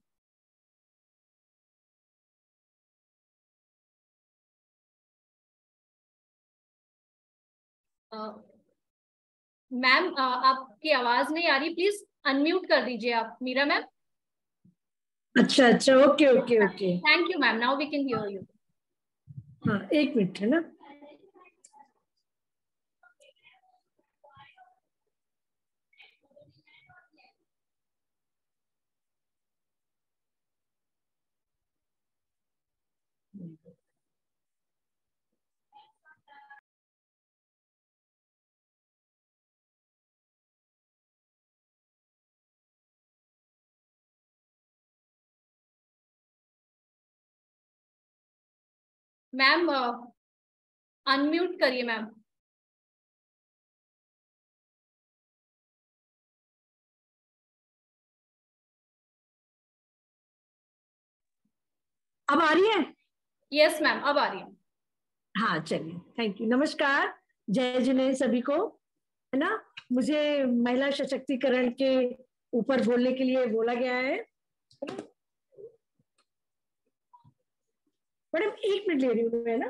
Ma'am आपकी आवाज नहीं आ रही, please unmute कर दीजिए आप. Meera ma'am. अच्छा अच्छा, okay okay okay. Thank you ma'am, now we can hear you. हाँ, एक मिनट है ना. मैम अनम्यूट करिए मैम. अब आ रही है? यस मैम, अब आ रही है. हाँ चलिए, थैंक यू. नमस्कार, जय जिनेन्द्र सभी को, है ना. मुझे महिला सशक्तिकरण के ऊपर बोलने के लिए बोला गया है. मैडम एक मिनट ले रही हूँ मैं ना.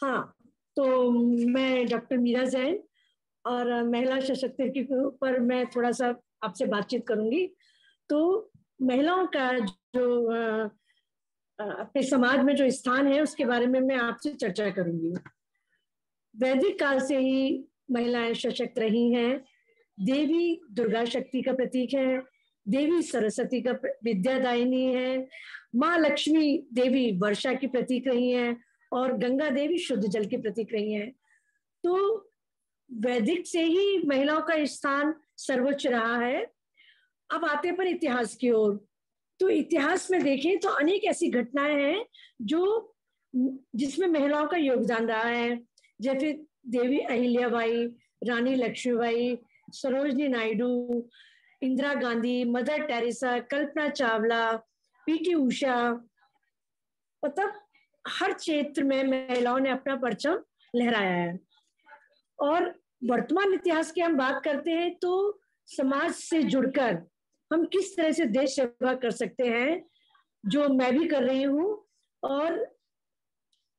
हाँ, तो मैं डॉक्टर मीरा जैन और महिला सशक्तिकरण के ऊपर मैं थोड़ा सा आपसे बातचीत करूंगी. तो महिलाओं का जो अपने समाज में जो स्थान है उसके बारे में मैं आपसे चर्चा करूंगी. वैदिक काल से ही महिलाएं सशक्त रही हैं. देवी दुर्गा शक्ति का प्रतीक है, देवी सरस्वती का विद्यादायिनी है, माँ लक्ष्मी देवी वर्षा की प्रतीक रही हैं और गंगा देवी शुद्ध जल की प्रतीक रही हैं. तो वैदिक से ही महिलाओं का स्थान सर्वोच्च रहा है. अब आते पर इतिहास की ओर. तो इतिहास में देखें तो अनेक ऐसी घटनाएं हैं जो जिसमें महिलाओं का योगदान रहा है. जैसे देवी अहिल्याबाई, रानी Lakshmibai, Sarojini Naidu, Indira Gandhi, mother Teresa, Kalpana Chawla, PT Usha. मतलब हर क्षेत्र में महिलाओं ने अपना परचम लहराया है. और वर्तमान इतिहास की हम बात करते हैं तो समाज से जुड़कर हम किस तरह से देश सेवा कर सकते हैं, जो मैं भी कर रही हूँ और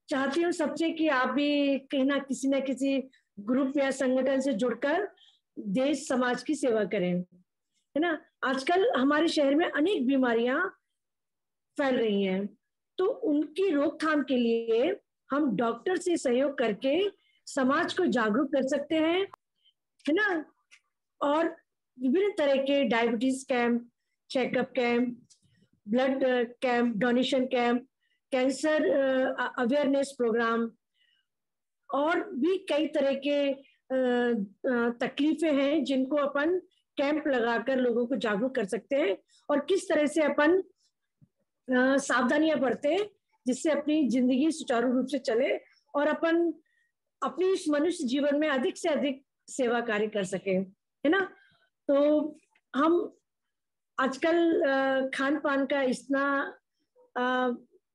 चाहती हूँ सबसे कि आप भी कहीं ना किसी ग्रुप या संगठन से जुड़कर देश समाज की सेवा करें, है ना. आजकल हमारे शहर में अनेक बीमारियां फैल रही हैं, तो उनकी रोकथाम के लिए हम डॉक्टर से सहयोग करके समाज को जागरूक कर सकते हैं, है ना. और विभिन्न तरह के diabetes camp, checkup camp, blood camp, donation camp, cancer awareness programme और भी कई तरह के तकलीफें हैं जिनको अपन कैंप लगाकर लोगों को जागरूक कर सकते हैं, और किस तरह से अपन सावधानियां बरते जिससे अपनी जिंदगी सुचारू रूप से चले और अपन अपनी इस मनुष्य जीवन में अधिक से अधिक सेवा कार्य कर सके, है ना। तो हम आजकल खान पान का इतना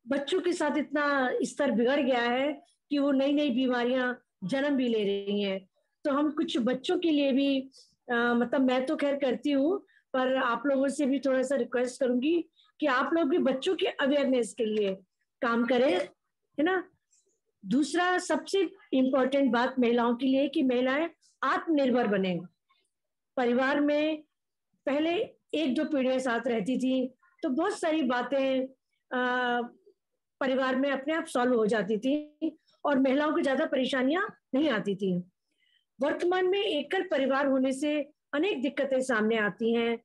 बच्चों के साथ इतना स्तर बिगड़ गया है कि वो नई नई बीमारियां जन्म भी ले रही हैं। तो हम कुछ बच्चों के लिए भी मतलब मैं तो खैर करती हूँ, पर आप लोगों से भी थोड़ा सा रिक्वेस्ट करूंगी कि आप लोग भी बच्चों के अवेयरनेस के लिए काम करें, है ना। दूसरा सबसे इम्पोर्टेंट बात महिलाओं के लिए कि महिलाएं आत्मनिर्भर बने। परिवार में पहले एक दो पीढ़ियां साथ रहती थी तो बहुत सारी बातें परिवार में अपने आप सॉल्व हो जाती थी और महिलाओं को ज्यादा परेशानियां नहीं आती थी। वर्तमान में एकल परिवार होने से अनेक दिक्कतें सामने आती हैं।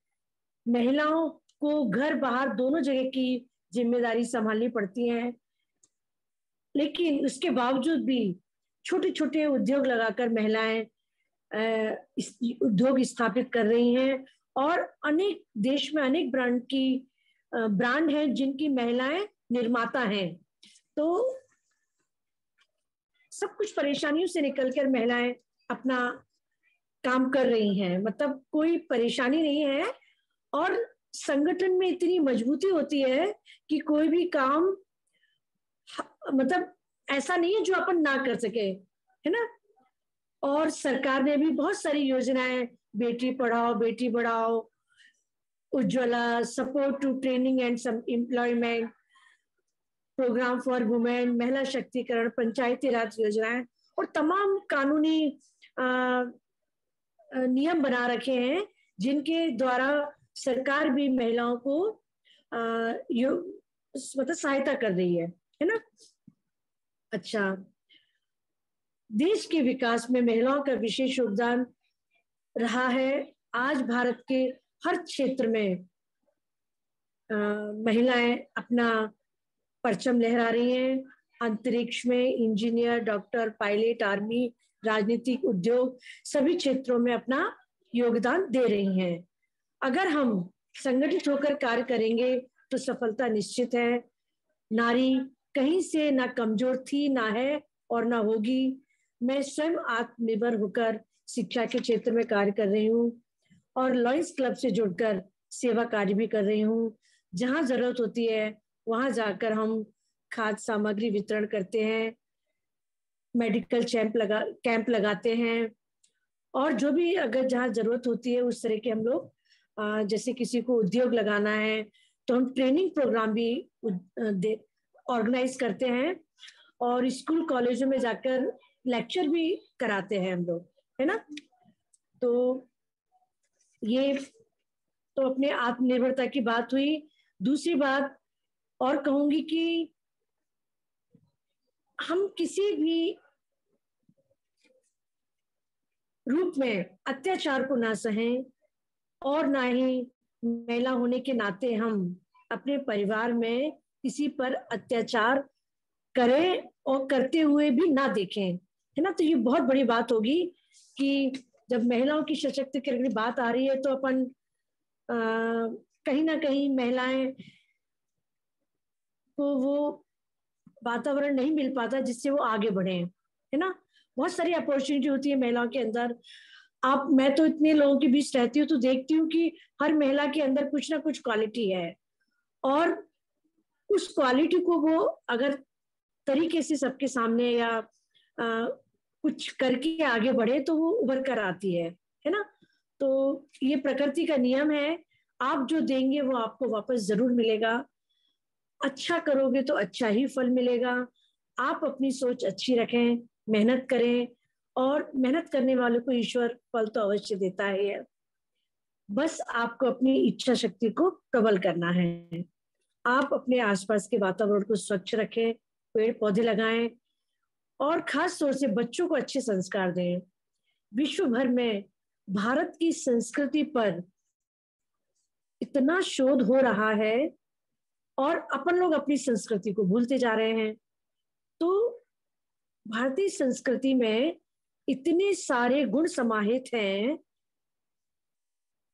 महिलाओं को घर बाहर दोनों जगह की जिम्मेदारी संभालनी पड़ती है, लेकिन उसके बावजूद भी छोटे छोटे उद्योग लगाकर महिलाएं उद्योग स्थापित कर रही हैं और अनेक देश में अनेक ब्रांड हैं जिनकी महिलाएं निर्माता हैं। तो सब कुछ परेशानियों से निकलकर महिलाएं अपना काम कर रही हैं, मतलब कोई परेशानी नहीं है। और संगठन में इतनी मजबूती होती है कि कोई भी काम मतलब ऐसा नहीं है जो अपन ना कर सके, है ना। और सरकार ने भी बहुत सारी योजनाएं, बेटी पढ़ाओ बेटी बढ़ाओ, Ujjwala, support to training and some employment, programme for women, महिला शक्तिकरण, पंचायती राज योजनाएं और तमाम कानूनी नियम बना रखे हैं जिनके द्वारा सरकार भी महिलाओं को मतलब सहायता कर रही है ना। अच्छा, देश के विकास में महिलाओं का विशेष योगदान रहा है। आज भारत के हर क्षेत्र में महिलाएं अपना परचम लहरा रही हैं। अंतरिक्ष में इंजीनियर, डॉक्टर, पायलट, आर्मी, राजनीतिक, उद्योग सभी क्षेत्रों में अपना योगदान दे रही हैं। अगर हम संगठित होकर कार्य करेंगे तो सफलता निश्चित है। नारी कहीं से ना कमजोर थी, ना है और ना होगी। मैं स्वयं आत्मनिर्भर होकर शिक्षा के क्षेत्र में कार्य कर रही हूँ और लॉयंस क्लब से जुड़कर सेवा कार्य भी कर रही हूँ। जहाँ जरूरत होती है वहां जाकर हम खाद्य सामग्री वितरण करते हैं, मेडिकल कैंप लगाते हैं और जो भी अगर जहाँ जरूरत होती है उस तरह के हम लोग जैसे किसी को उद्योग लगाना है तो हम ट्रेनिंग प्रोग्राम भी ऑर्गेनाइज करते हैं और स्कूल कॉलेजों में जाकर लेक्चर भी कराते हैं हम लोग, है ना। तो ये तो अपने आत्मनिर्भरता की बात हुई। दूसरी बात और कहूंगी कि हम किसी भी रूप में अत्याचार को ना सहें और ना ही महिला होने के नाते हम अपने परिवार में किसी पर अत्याचार करें और करते हुए भी ना देखें, है ना। तो ये बहुत बड़ी बात होगी कि जब महिलाओं की सशक्तिकरण की बात आ रही है तो अपन कहीं ना कहीं महिलाएं को वो वातावरण नहीं मिल पाता जिससे वो आगे बढ़े, है ना। बहुत सारी अपॉर्चुनिटी होती है महिलाओं के अंदर। मैं तो इतने लोगों के बीच रहती हूँ तो देखती हूँ कि हर महिला के अंदर कुछ ना कुछ क्वालिटी है और उस क्वालिटी को वो अगर तरीके से सबके सामने या कुछ करके आगे बढ़े तो वो उभर कर आती है ना। तो ये प्रकृति का नियम है, आप जो देंगे वो आपको वापस जरूर मिलेगा। अच्छा करोगे तो अच्छा ही फल मिलेगा। आप अपनी सोच अच्छी रखें, मेहनत करें और मेहनत करने वालों को ईश्वर फल तो अवश्य देता है। बस आपको अपनी इच्छा शक्ति को प्रबल करना है। आप अपने आसपास के वातावरण को स्वच्छ रखें, पेड़ पौधे लगाएं और खास तौर से बच्चों को अच्छे संस्कार दें। विश्व भर में भारत की संस्कृति पर इतना शोध हो रहा है और अपन लोग अपनी संस्कृति को भूलते जा रहे हैं। तो भारतीय संस्कृति में इतने सारे गुण समाहित हैं,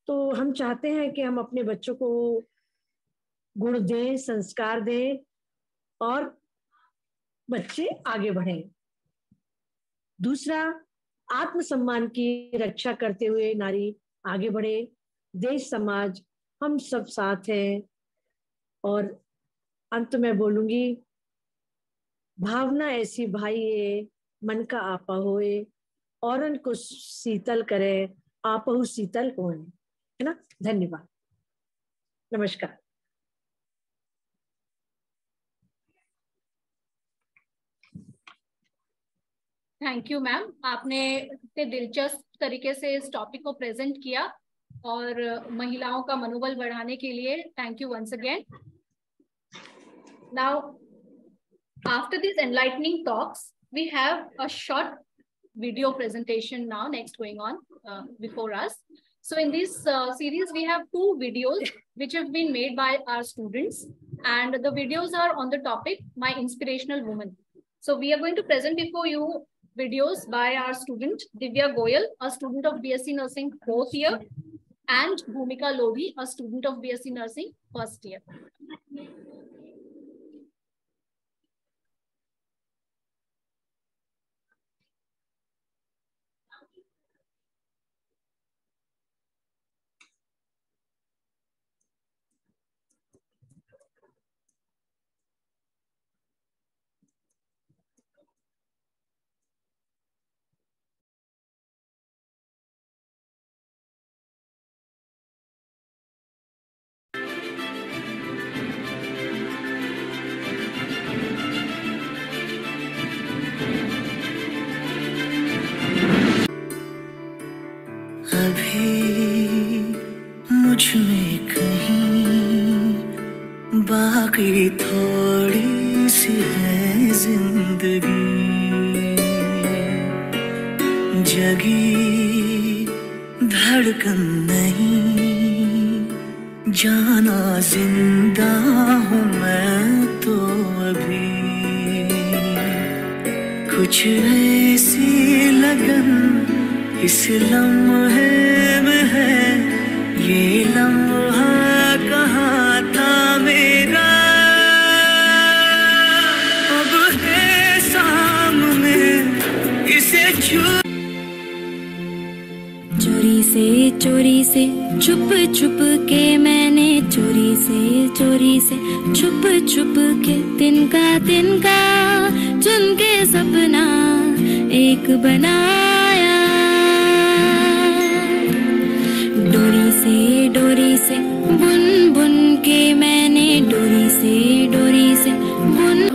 तो हम चाहते हैं कि हम अपने बच्चों को गुण दें, संस्कार दें और बच्चे आगे बढ़ें। दूसरा, आत्मसम्मान की रक्षा करते हुए नारी आगे बढ़े। देश समाज हम सब साथ हैं। और अंत में बोलूंगी, भावना ऐसी भाई है मन का आपा होए, औरन को शीतल करे आपहु शीतल होए, है ना। धन्यवाद, नमस्कार। थैंक यू मैम, आपने इतने दिलचस्प तरीके से इस टॉपिक को प्रेजेंट किया और महिलाओं का मनोबल बढ़ाने के लिए thank you once again. Now after this enlightening talks we have a short video presentation now next going on before us. So in this series we have 2 videos which have been made by our students, and the videos are on the topic My Inspirational Woman. So we are going to present before you videos by our student Divya Goyal, a student of BSc Nursing 4th year, and Bhumika Lodhi, a student of BSc Nursing 1st year. मुझमें कहीं बाकी थोड़ी सी है जिंदगी, जगी धड़कन नहीं, जाना जिंदा हूँ मैं तो अभी, कुछ ऐसी लगन इस लम्हे में है, ये लम्हा कहाँ था मेरा, अब है सामने इसे चोरी से छुप छुप के मैंने चोरी से छुप छुप के तिनका चुन के सपना एक बनाया, डोरी से बुन बुन के मैंने डोरी से बुन।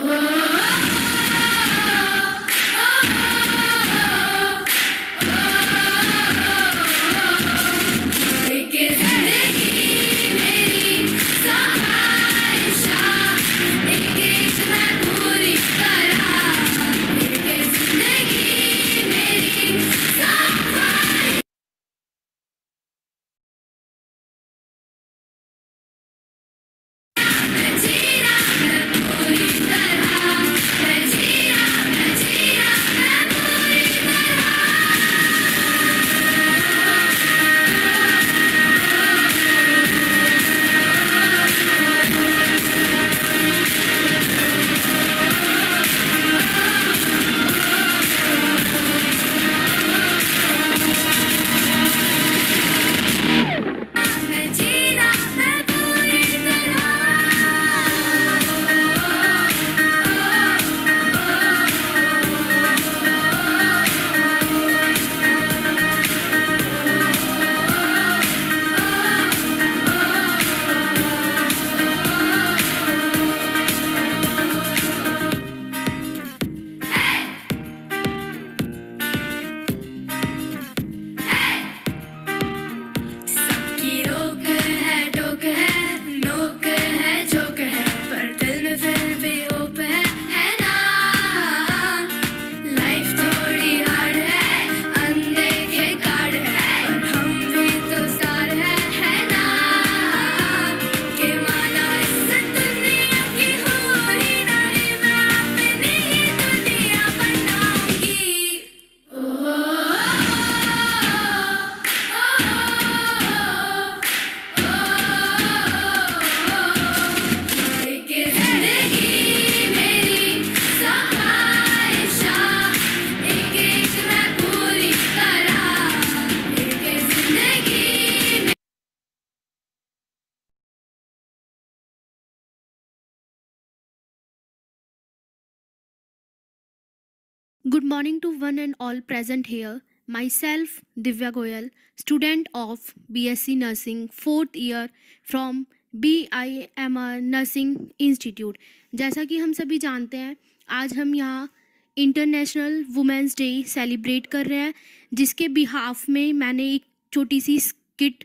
Good morning to one and all present here. Myself, Divya Goyal, student of BSc Nursing, 4th year from BIMR Nursing Institute. जैसा कि हम सभी जानते हैं, आज हम यहाँ इंटरनेशनल वुमेंस डे सेलिब्रेट कर रहे हैं, जिसके बिहाफ में मैंने एक छोटी सी स्किट,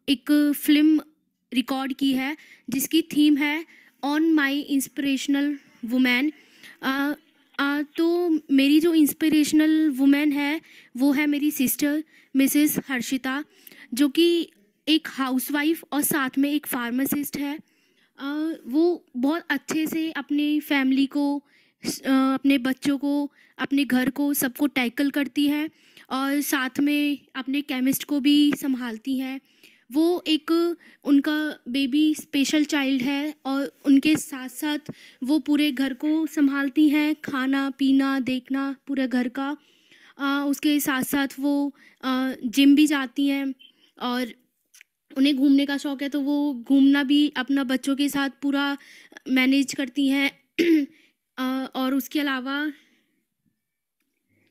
एक फिल्म रिकॉर्ड की है, जिसकी थीम है ऑन माई इंस्पिरेशनल वुमेन। तो मेरी जो इंस्पिरेशनल वुमेन है वो है मेरी सिस्टर मिसेस हर्षिता, जो कि एक हाउसवाइफ और साथ में एक फार्मासिस्ट है। वो बहुत अच्छे से अपनी फैमिली को, अपने बच्चों को, अपने घर को, सबको टैकल करती है और साथ में अपने केमिस्ट को भी संभालती है। वो एक उनका बेबी स्पेशल चाइल्ड है और उनके साथ साथ वो पूरे घर को संभालती हैं, खाना पीना देखना पूरे घर का। उसके साथ साथ वो जिम भी जाती हैं और उन्हें घूमने का शौक़ है, तो वो घूमना भी अपना बच्चों के साथ पूरा मैनेज करती हैं। और उसके अलावा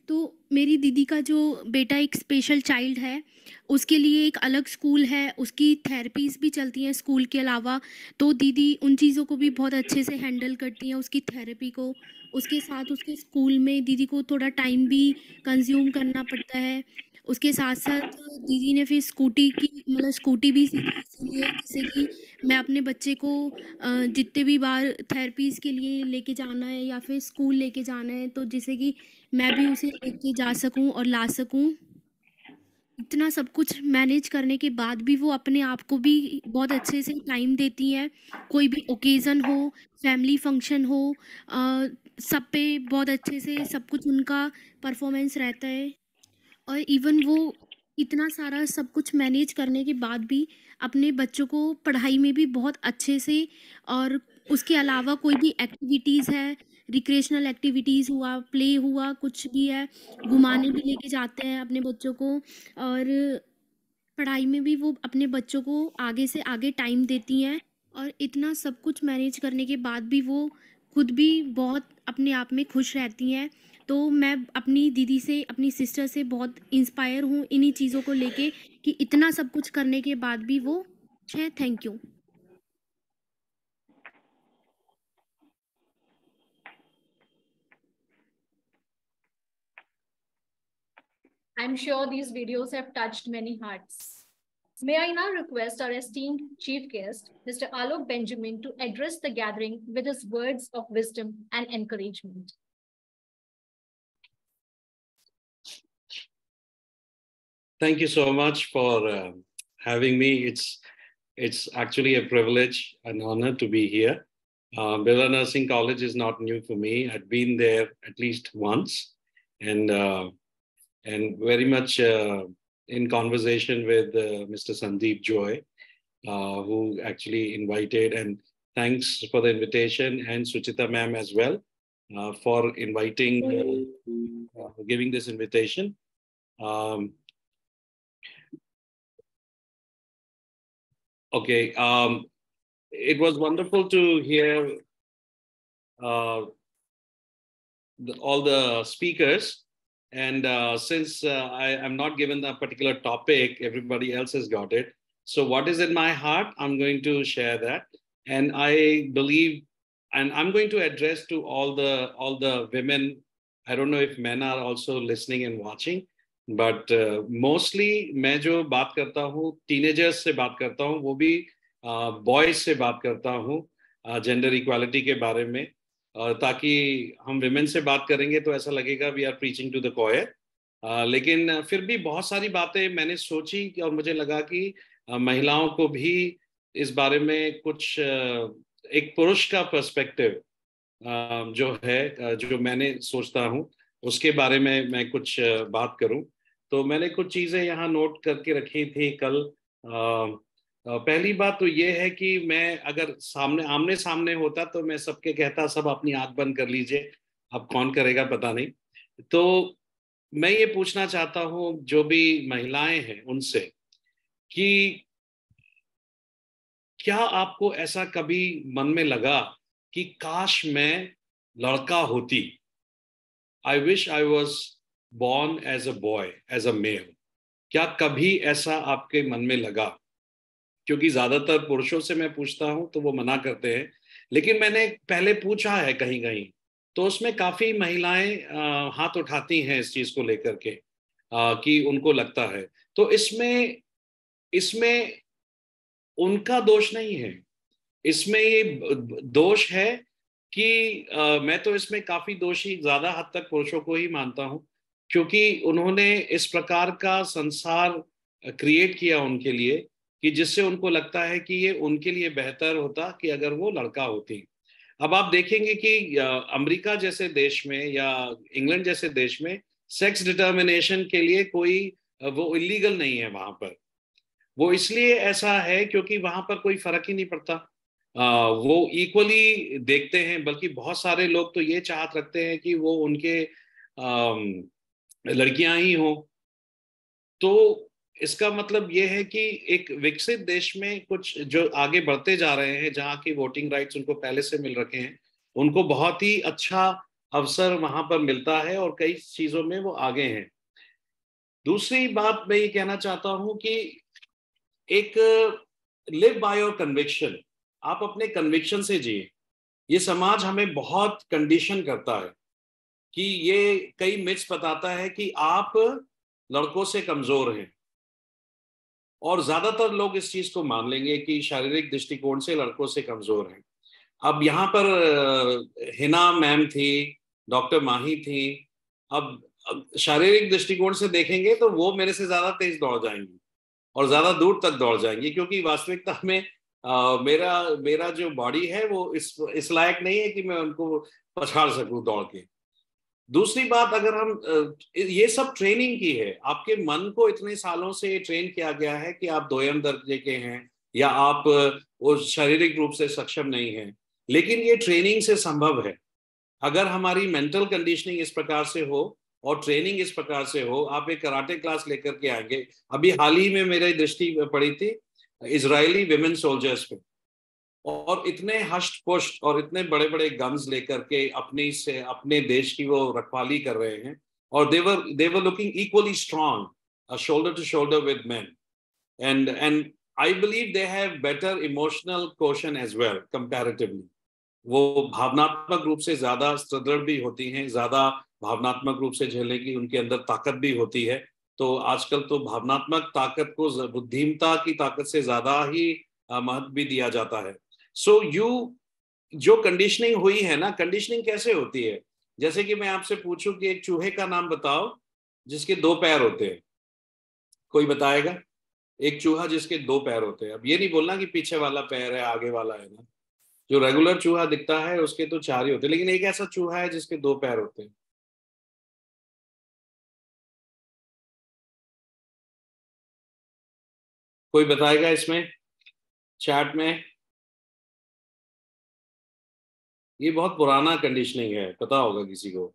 तो मेरी दीदी का जो बेटा एक स्पेशल चाइल्ड है, उसके लिए एक अलग स्कूल है, उसकी थेरेपीज़ भी चलती हैं स्कूल के अलावा। तो दीदी उन चीज़ों को भी बहुत अच्छे से हैंडल करती हैं, उसकी थेरेपी को। उसके साथ उसके स्कूल में दीदी को थोड़ा टाइम भी कंज्यूम करना पड़ता है। उसके साथ साथ दीदी ने फिर स्कूटी भी सीखी, इसलिए जैसे कि मैं अपने बच्चे को जितने भी बार थेरेपीज़ के लिए लेके जाना है या फिर स्कूल लेके जाना है, तो जैसे कि मैं भी उसे लेके जा सकूं और ला सकूं। इतना सब कुछ मैनेज करने के बाद भी वो अपने आप को भी बहुत अच्छे से टाइम देती हैं। कोई भी ओकेज़न हो, फैमिली फंक्शन हो, सब पे बहुत अच्छे से सब कुछ उनका परफॉर्मेंस रहता है। और इवन वो इतना सारा सब कुछ मैनेज करने के बाद भी अपने बच्चों को पढ़ाई में भी बहुत अच्छे से, और उसके अलावा कोई भी एक्टिविटीज़ है, रिक्रिएशनल एक्टिविटीज़ हुआ, प्ले हुआ, कुछ भी है, घुमाने भी लेके जाते हैं अपने बच्चों को। और पढ़ाई में भी वो अपने बच्चों को आगे से आगे टाइम देती हैं। और इतना सब कुछ मैनेज करने के बाद भी वो खुद भी बहुत अपने आप में खुश रहती हैं। तो मैं अपनी दीदी से, अपनी सिस्टर से बहुत इंस्पायर हूँ इन्हीं चीज़ों को लेके कि इतना सब कुछ करने के बाद भी वो है। Thank you. I'm sure these videos have touched many hearts. May I now request our esteemed chief guest, Mr. Alok Benjamin, to address the gathering with his words of wisdom and encouragement. Thank you so much for having me. It's actually a privilege and honor to be here. Birla Nursing College is not new for me. I'd been there at least once, and very much in conversation with Mr. Sandeep Joy, who actually invited, and thanks for the invitation, and Suchita ma'am as well for inviting, giving this invitation. Okay, it was wonderful to hear all the speakers. And since I am not given a particular topic, everybody else has got it. So what is in my heart, I'm going to share that. And I believe, and I'm going to address to all the women. I don't know if men are also listening and watching, but mostly मैं जो बात करता हूँ teenagers से बात करता हूँ, वो भी boys से बात करता हूँ gender equality के बारे में, ताकि हम विमेन से बात करेंगे तो ऐसा लगेगा we are preaching to the choir. लेकिन फिर भी बहुत सारी बातें मैंने सोची और मुझे लगा कि महिलाओं को भी इस बारे में कुछ एक पुरुष का पर्सपेक्टिव जो है, जो मैंने सोचता हूँ उसके बारे में मैं कुछ बात करूँ। तो मैंने कुछ चीज़ें यहाँ नोट करके रखी थी कल। पहली बात तो ये है कि मैं अगर आमने सामने होता तो मैं सबके कहता सब अपनी आंख बंद कर लीजिए, अब कौन करेगा पता नहीं। तो मैं ये पूछना चाहता हूँ जो भी महिलाएं हैं उनसे कि क्या आपको ऐसा कभी मन में लगा कि काश मैं लड़का होती? I wish I was born as a boy, as a male. क्या कभी ऐसा आपके मन में लगा? क्योंकि ज्यादातर पुरुषों से मैं पूछता हूं तो वो मना करते हैं, लेकिन मैंने पहले पूछा है कहीं कहीं, तो उसमें काफी महिलाएं हाथ उठाती हैं इस चीज को लेकर के कि उनको लगता है। तो इसमें उनका दोष नहीं है, इसमें ये दोष है कि मैं तो इसमें काफी दोषी ज्यादा हद तक पुरुषों को ही मानता हूं, क्योंकि उन्होंने इस प्रकार का संसार क्रिएट किया उनके लिए कि जिससे उनको लगता है कि ये उनके लिए बेहतर होता कि अगर वो लड़का होती। अब आप देखेंगे कि अमेरिका जैसे देश में या इंग्लैंड जैसे देश में सेक्स डिटर्मिनेशन के लिए कोई वो इलीगल नहीं है वहां पर। वो इसलिए ऐसा है क्योंकि वहां पर कोई फर्क ही नहीं पड़ता, वो इक्वली देखते हैं। बल्कि बहुत सारे लोग तो ये चाहत रखते हैं कि वो उनके लड़कियां ही हो। तो इसका मतलब ये है कि एक विकसित देश में कुछ जो आगे बढ़ते जा रहे हैं, जहाँ की वोटिंग राइट्स उनको पहले से मिल रखे हैं, उनको बहुत ही अच्छा अवसर वहां पर मिलता है और कई चीजों में वो आगे हैं। दूसरी बात मैं ये कहना चाहता हूं कि एक लिव बाय योर कन्विक्शन, आप अपने कन्विक्शन से जिए। ये समाज हमें बहुत कंडीशन करता है कि ये कई मिथ्स बताता है कि आप लड़कों से कमजोर हैं, और ज्यादातर लोग इस चीज को मान लेंगे कि शारीरिक दृष्टिकोण से लड़कों से कमजोर हैं। अब यहाँ पर हिना मैम थी, डॉक्टर माही थी, अब शारीरिक दृष्टिकोण से देखेंगे तो वो मेरे से ज्यादा तेज दौड़ जाएंगी और ज्यादा दूर तक दौड़ जाएंगी, क्योंकि वास्तविकता में मेरा जो बॉडी है वो इस लायक नहीं है कि मैं उनको पछाड़ सकूं दौड़ के। दूसरी बात, अगर हम ये सब ट्रेनिंग की है, आपके मन को इतने सालों से ट्रेन किया गया है कि आप दोयम दर्जे के हैं या आप वो शारीरिक रूप से सक्षम नहीं हैं, लेकिन ये ट्रेनिंग से संभव है। अगर हमारी मेंटल कंडीशनिंग इस प्रकार से हो और ट्रेनिंग इस प्रकार से हो, आप एक कराटे क्लास लेकर के आएंगे। अभी हाल ही में मेरी दृष्टि पड़ी थी इजरायली विमेन सोल्जर्स पे, और इतने हष्ट पुष्ट और इतने बड़े बड़े गन्स लेकर के अपने देश की वो रखवाली कर रहे हैं, और they were looking equally strong, shoulder to shoulder with men, and I believe they have better emotional quotient as well comparatively. वो भावनात्मक रूप से ज्यादा सुदृढ़ भी होती हैं, ज्यादा भावनात्मक रूप से झेलने की उनके अंदर ताकत भी होती है। तो आजकल तो भावनात्मक ताकत को बुद्धिमता की ताकत से ज्यादा ही महत्व भी दिया जाता है। सो जो कंडीशनिंग हुई है ना, कंडीशनिंग कैसे होती है? जैसे कि मैं आपसे पूछूं कि एक चूहे का नाम बताओ जिसके 2 पैर होते हैं, कोई बताएगा? एक चूहा जिसके 2 पैर होते हैं। अब ये नहीं बोलना कि पीछे वाला पैर है आगे वाला है ना, जो रेगुलर चूहा दिखता है उसके तो 4 ही होते हैं, लेकिन एक ऐसा चूहा है जिसके 2 पैर होते हैं। कोई बताएगा इसमें चैट में? ये बहुत पुराना कंडीशनिंग है, पता होगा किसी को।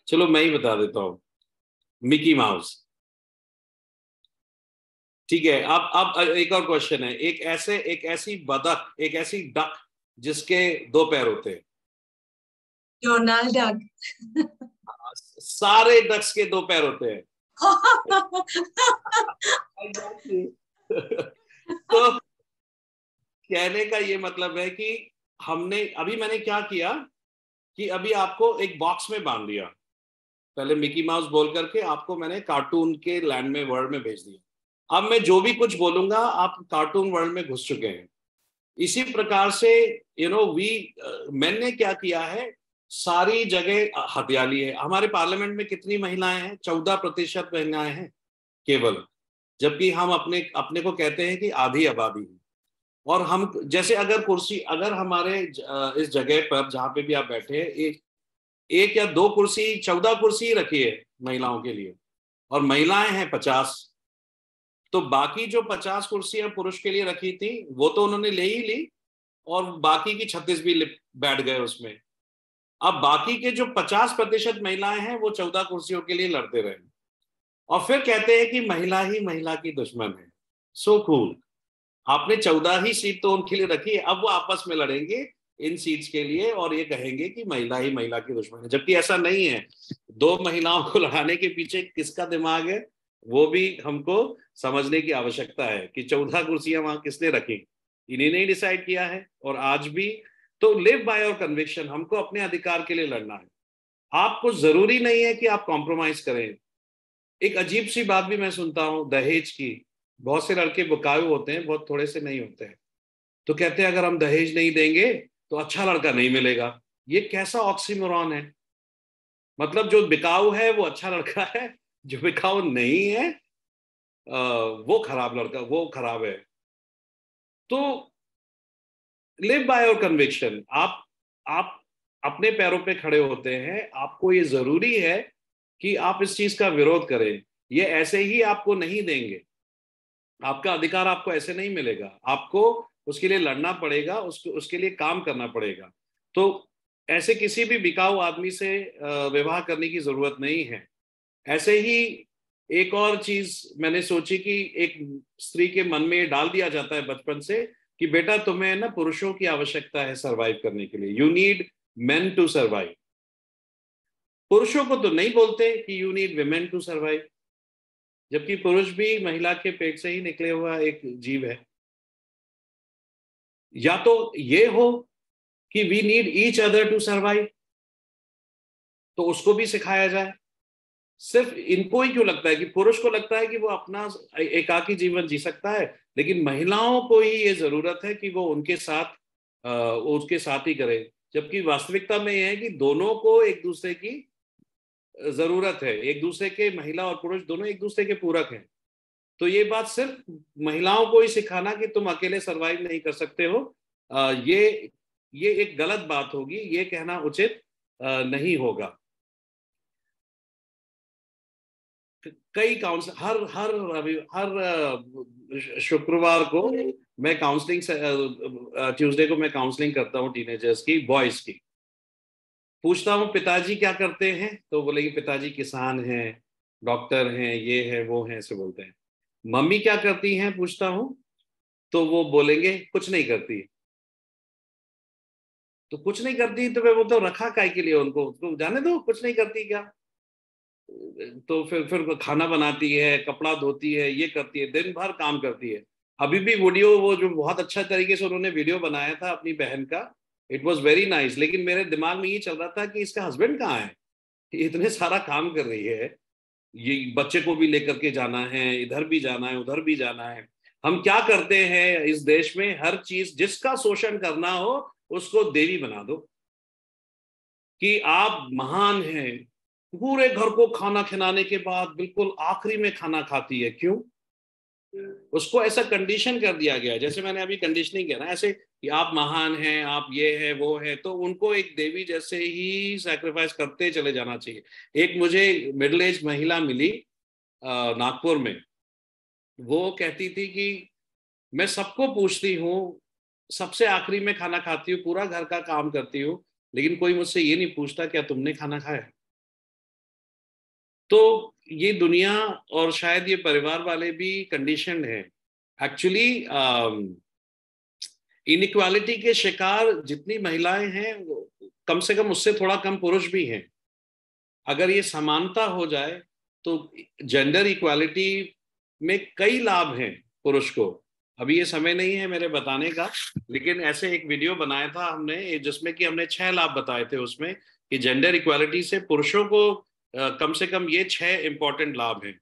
चलो मैं ही बता देता हूं, मिकी माउस। ठीक है, अब एक और क्वेश्चन है, एक ऐसी बतख, एक ऐसी डक जिसके 2 पैर होते हैं। Donald duck. सारे डक्स के 2 पैर होते हैं। तो कहने का ये मतलब है कि मैंने क्या किया कि अभी आपको एक बॉक्स में बांध दिया, पहले मिकी माउस बोल करके आपको मैंने कार्टून के लैंड में, वर्ल्ड में भेज दिया। अब मैं जो भी कुछ बोलूंगा आप कार्टून वर्ल्ड में घुस चुके हैं। इसी प्रकार से मैंने क्या किया है, सारी जगह हथियाली है। हमारे पार्लियामेंट में कितनी महिलाएं हैं? 14% महिलाएं हैं केवल, जबकि हम अपने को कहते हैं कि आधी आबादी है। और हम जैसे अगर हमारे इस जगह पर जहां पे भी आप बैठे हैं, एक या 2 कुर्सी, 14 कुर्सी रखी है महिलाओं के लिए, और महिलाएं हैं 50, तो बाकी जो 50 कुर्सियां पुरुष के लिए रखी थी वो तो उन्होंने ले ही ली, और बाकी की 36 भी बैठ गए उसमें। अब बाकी के जो 50% महिलाएं हैं वो 14 कुर्सियों के लिए लड़ते रहे, और फिर कहते हैं कि महिला ही महिला की दुश्मन है। सो कूल, आपने 14 ही सीट तो उनके लिए रखी है, अब वो आपस में लड़ेंगे इन सीट्स के लिए और ये कहेंगे कि महिला ही महिला की दुश्मन है, जबकि ऐसा नहीं है। 2 महिलाओं को लड़ाने के पीछे किसका दिमाग है वो भी हमको समझने की आवश्यकता है कि 14 कुर्सियां वहां किसने रखी, इन्हीं ने डिसाइड किया है। और आज भी तो लिव बाय योर कन्विक्शन, हमको अपने अधिकार के लिए लड़ना है। आपको जरूरी नहीं है कि आप कॉम्प्रोमाइज करें। एक अजीब सी बात भी मैं सुनता हूं दहेज की, बहुत से लड़के बुकाऊ होते हैं, बहुत थोड़े से नहीं होते हैं, तो कहते हैं अगर हम दहेज नहीं देंगे तो अच्छा लड़का नहीं मिलेगा। ये कैसा ऑक्सीमोरॉन है? मतलब जो बिकाऊ है वो अच्छा लड़का है, जो बिकाऊ नहीं है वो खराब लड़का, वो खराब है। तो लिव बाय योर कन्विक्शन। आप अपने पैरों पे खड़े होते हैं, आपको ये जरूरी है कि आप इस चीज का विरोध करें। ये ऐसे ही आपको नहीं देंगे, आपका अधिकार आपको ऐसे नहीं मिलेगा, आपको उसके लिए लड़ना पड़ेगा, उसके लिए काम करना पड़ेगा। तो ऐसे किसी भी बिकाऊ आदमी से विवाह करने की जरूरत नहीं है। ऐसे ही एक और चीज मैंने सोची कि एक स्त्री के मन में डाल दिया जाता है बचपन से कि बेटा तुम्हें ना पुरुषों की आवश्यकता है सरवाइव करने के लिए, you need men to survive. पुरुषों को तो नहीं बोलते कि you need women to survive, जबकि पुरुष भी महिला के पेट से ही निकले हुआ एक जीव है। या तो ये हो कि we need each other to survive, तो उसको भी सिखाया जाए। सिर्फ इनको ही क्यों लगता है कि पुरुष को लगता है कि वो अपना एकाकी जीवन जी सकता है, लेकिन महिलाओं को ही ये जरूरत है कि वो उसके साथ ही करे, जबकि वास्तविकता में यह है कि दोनों को एक दूसरे की जरूरत है, एक दूसरे के, महिला और पुरुष दोनों एक दूसरे के पूरक हैं। तो ये बात सिर्फ महिलाओं को ही सिखाना कि तुम अकेले सरवाइव नहीं कर सकते हो, ये एक गलत बात होगी, ये कहना उचित नहीं होगा। कई काउंसल हर शुक्रवार को मैं काउंसलिंग, ट्यूसडे को मैं काउंसलिंग करता हूँ टीनेजर्स की, बॉयज की। पूछता हूँ पिताजी क्या करते हैं, तो बोलेंगे पिताजी किसान हैं, डॉक्टर हैं, ये है वो है, ऐसे बोलते हैं। मम्मी क्या करती हैं पूछता हूँ, तो वो बोलेंगे कुछ नहीं करती। तो कुछ नहीं करती तो मैं बोलता हूँ रखा काय के लिए उनको, तो जाने दो, कुछ नहीं करती क्या। तो फिर खाना बनाती है, कपड़ा धोती है, ये करती है, दिन भर काम करती है। अभी भी वीडियो, वो जो बहुत अच्छा तरीके से उन्होंने वीडियो बनाया था अपनी बहन का, इट वाज वेरी नाइस। लेकिन मेरे दिमाग में ये चल रहा था कि इसका हस्बैंड कहाँ है, इतने सारा काम कर रही है, ये बच्चे को भी लेकर के जाना है, इधर भी जाना है, उधर भी जाना है। हम क्या करते हैं इस देश में, हर चीज, जिसका शोषण करना हो उसको देवी बना दो कि आप महान हैं। पूरे घर को खाना खिलाने के बाद बिल्कुल आखिरी में खाना खाती है, क्यों? उसको ऐसा कंडीशन कर दिया गया, जैसे मैंने अभी कंडीशनिंग किया ना, ऐसे कि आप महान हैं, आप ये है वो है, तो उनको एक देवी जैसे ही सैक्रिफाइस करते चले जाना चाहिए। एक मुझे मिडिल एज महिला मिली नागपुर में, वो कहती थी कि मैं सबको पूछती हूँ, सबसे आखिरी में खाना खाती हूँ, पूरा घर का काम करती हूँ, लेकिन कोई मुझसे ये नहीं पूछता क्या तुमने खाना खाया। तो ये दुनिया और शायद ये परिवार वाले भी कंडीशनड हैं। एक्चुअली इनइक्वालिटी के शिकार जितनी महिलाएं हैं, कम से कम उससे थोड़ा कम पुरुष भी हैं। अगर ये समानता हो जाए तो जेंडर इक्वालिटी में कई लाभ हैं पुरुष को। अभी ये समय नहीं है मेरे बताने का, लेकिन ऐसे एक वीडियो बनाया था हमने जिसमें कि हमने 6 लाभ बताए थे उसमें, कि जेंडर इक्वालिटी से पुरुषों को कम से कम ये 6 इंपॉर्टेंट लाभ हैं।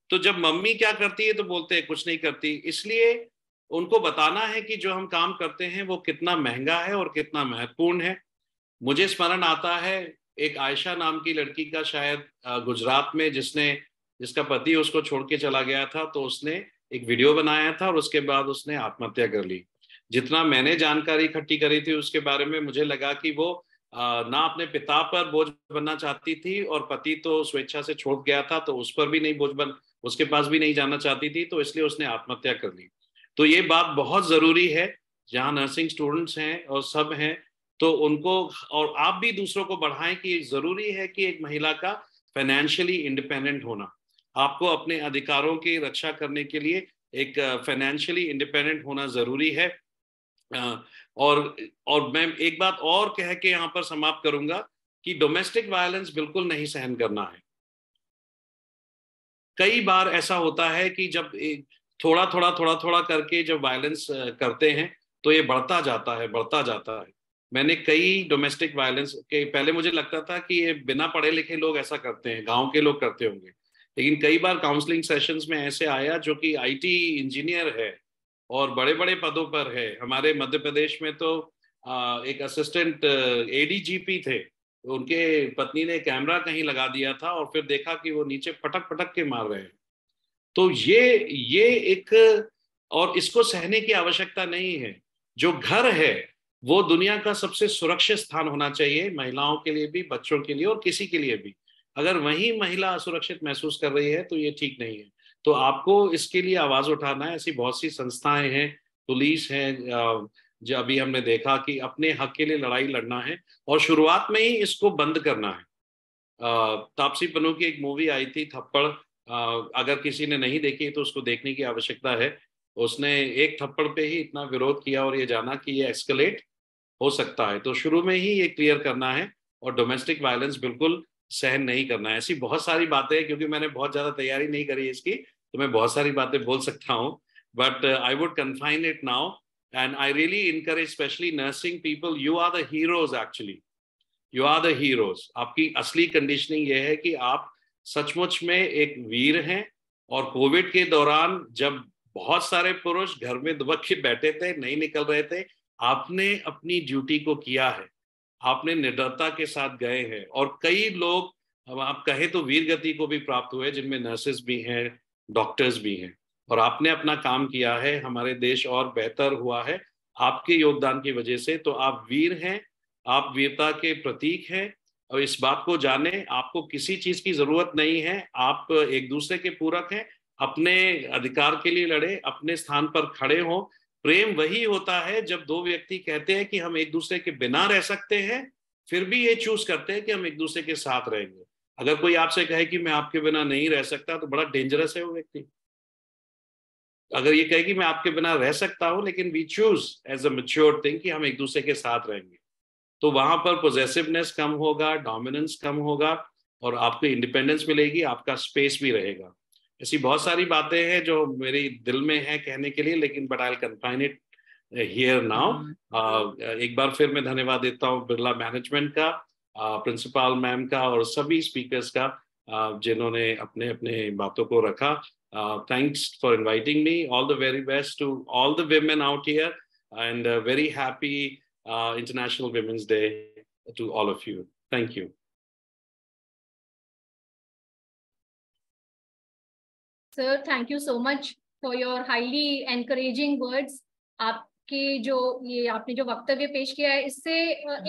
तो जब मम्मी क्या करती है तो बोलते हैं कुछ नहीं करती, इसलिए उनको बताना है कि जो हम काम करते हैं वो कितना महंगा है और कितना महत्वपूर्ण है। मुझे स्मरण आता है एक आयशा नाम की लड़की का, शायद गुजरात में, जिसका पति उसको छोड़ के चला गया था, तो उसने एक वीडियो बनाया था और उसके बाद उसने आत्महत्या कर ली। जितना मैंने जानकारी इकट्ठी करी थी उसके बारे में, मुझे लगा कि वो ना अपने पिता पर बोझ बनना चाहती थी, और पति तो स्वेच्छा से छोड़ गया था, तो उस पर भी नहीं बोझ उसके पास भी नहीं जाना चाहती थी, तो इसलिए उसने आत्महत्या कर ली। तो ये बात बहुत जरूरी है, जहाँ नर्सिंग स्टूडेंट्स हैं और सब हैं, तो उनको, और आप भी दूसरों को बढ़ाएं कि जरूरी है कि एक महिला का फाइनेंशियली इंडिपेंडेंट होना, आपको अपने अधिकारों की रक्षा करने के लिए एक फाइनेंशियली इंडिपेंडेंट होना जरूरी है। और मैं एक बात और कह के यहाँ पर समाप्त करूंगा कि डोमेस्टिक वायलेंस बिल्कुल नहीं सहन करना है। कई बार ऐसा होता है कि जब थोड़ा थोड़ा करके जब वायलेंस करते हैं तो ये बढ़ता जाता है। मैंने कई डोमेस्टिक वायलेंस के, पहले मुझे लगता था कि ये बिना पढ़े लिखे लोग ऐसा करते हैं, गांव के लोग करते होंगे, लेकिन कई बार काउंसलिंग सेशंस में ऐसे आया जो कि आईटी इंजीनियर है और बड़े बड़े पदों पर है। हमारे मध्य प्रदेश में तो एक असिस्टेंट एडीजीपी थे, उनके पत्नी ने कैमरा कहीं लगा दिया था और फिर देखा कि वो नीचे पटक पटक के मार रहे हैं। तो ये एक, और इसको सहने की आवश्यकता नहीं है। जो घर है वो दुनिया का सबसे सुरक्षित स्थान होना चाहिए, महिलाओं के लिए भी, बच्चों के लिए और किसी के लिए भी। अगर वही महिला असुरक्षित महसूस कर रही है तो ये ठीक नहीं है। तो आपको इसके लिए आवाज उठाना है। ऐसी बहुत सी संस्थाएं हैं, पुलिस है, जो अभी हमने देखा कि अपने हक के लिए लड़ाई लड़ना है और शुरुआत में ही इसको बंद करना है। तापसी पन्नू की एक मूवी आई थी थप्पड़, अगर किसी ने नहीं देखी तो उसको देखने की आवश्यकता है। उसने एक थप्पड़ पे ही इतना विरोध किया और ये जाना कि ये एस्केलेट हो सकता है। तो शुरू में ही ये क्लियर करना है और डोमेस्टिक वायलेंस बिल्कुल सहन नहीं करना है। ऐसी बहुत सारी बातें, क्योंकि मैंने बहुत ज्यादा तैयारी नहीं करी इसकी, तो मैं बहुत सारी बातें बोल सकता हूँ, but I would confine it now. And I really encourage specially nursing people, you are the heroes, actually you are the heroes. आपकी असली कंडीशनिंग ये है कि आप सचमुच में एक वीर हैं। और कोविड के दौरान जब बहुत सारे पुरुष घर में दुबक के बैठे थे, नहीं निकल रहे थे, आपने अपनी ड्यूटी को किया है, आपने निडरता के साथ गए हैं। और कई लोग, अब आप कहें तो वीर गति को भी प्राप्त हुए, जिनमें नर्सेस भी हैं, डॉक्टर्स भी हैं, और आपने अपना काम किया है। हमारे देश और बेहतर हुआ है आपके योगदान की वजह से। तो आप वीर हैं, आप वीरता के प्रतीक हैं। और इस बात को जाने, आपको किसी चीज की जरूरत नहीं है, आप एक दूसरे के पूरक हैं। अपने अधिकार के लिए लड़े, अपने स्थान पर खड़े हों। प्रेम वही होता है जब दो व्यक्ति कहते हैं कि हम एक दूसरे के बिना रह सकते हैं, फिर भी ये चूज करते हैं कि हम एक दूसरे के साथ रहेंगे। अगर कोई आपसे कहे कि मैं आपके बिना नहीं रह सकता, तो बड़ा डेंजरस है वो व्यक्ति। अगर ये कहे कि मैं आपके बिना रह सकता हूं, लेकिन we choose as a mature thing कि हम एक दूसरे के साथ रहेंगे, तो वहां पर पोजेसिवनेस कम होगा, डोमिनेंस कम होगा, और आपको इंडिपेंडेंस मिलेगी, आपका स्पेस भी रहेगा। ऐसी बहुत सारी बातें हैं जो मेरे दिल में है कहने के लिए, लेकिन but I will confine it here now. एक बार फिर मैं धन्यवाद देता हूँ बिरला मैनेजमेंट का, प्रिंसिपल मैम का और सभी स्पीकर्स का, जिन्होंने अपने अपने बातों को रखा। Thanks for inviting me. All the very best to all the women out here, and very happy International Women's Day to all of you. Thank you. Sir, thank you so much for your highly encouraging words. आपके जो ये आपने जो वक्तव्य पेश किया है, इससे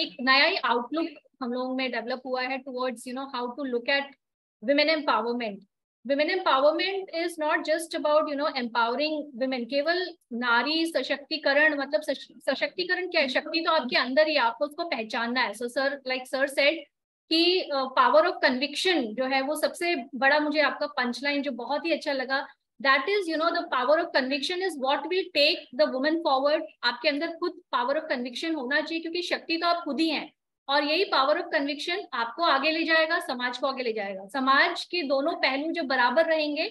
एक नया ही आउटलुक हम लोगों में डेवलप हुआ है towards how to look at women empowerment. Women empowerment is not just about empowering women. केवल नारी सशक्तिकरण, मतलब सशक्तिकरण क्या है? शक्ति तो आपके अंदर ही, आपको उसको पहचानना है. So sir, like sir said कि पावर ऑफ कन्विक्शन जो है वो सबसे बड़ा, मुझे आपका पंचलाइन जो बहुत ही अच्छा लगा, that is the power of conviction is what will take the woman forward. आपके अंदर खुद पावर ऑफ कन्विक्शन होना चाहिए, क्योंकि शक्ति तो आप खुद ही हैं, और यही पावर ऑफ कन्विक्शन आपको आगे ले जाएगा, समाज को आगे ले जाएगा. समाज के दोनों पहलू जब बराबर रहेंगे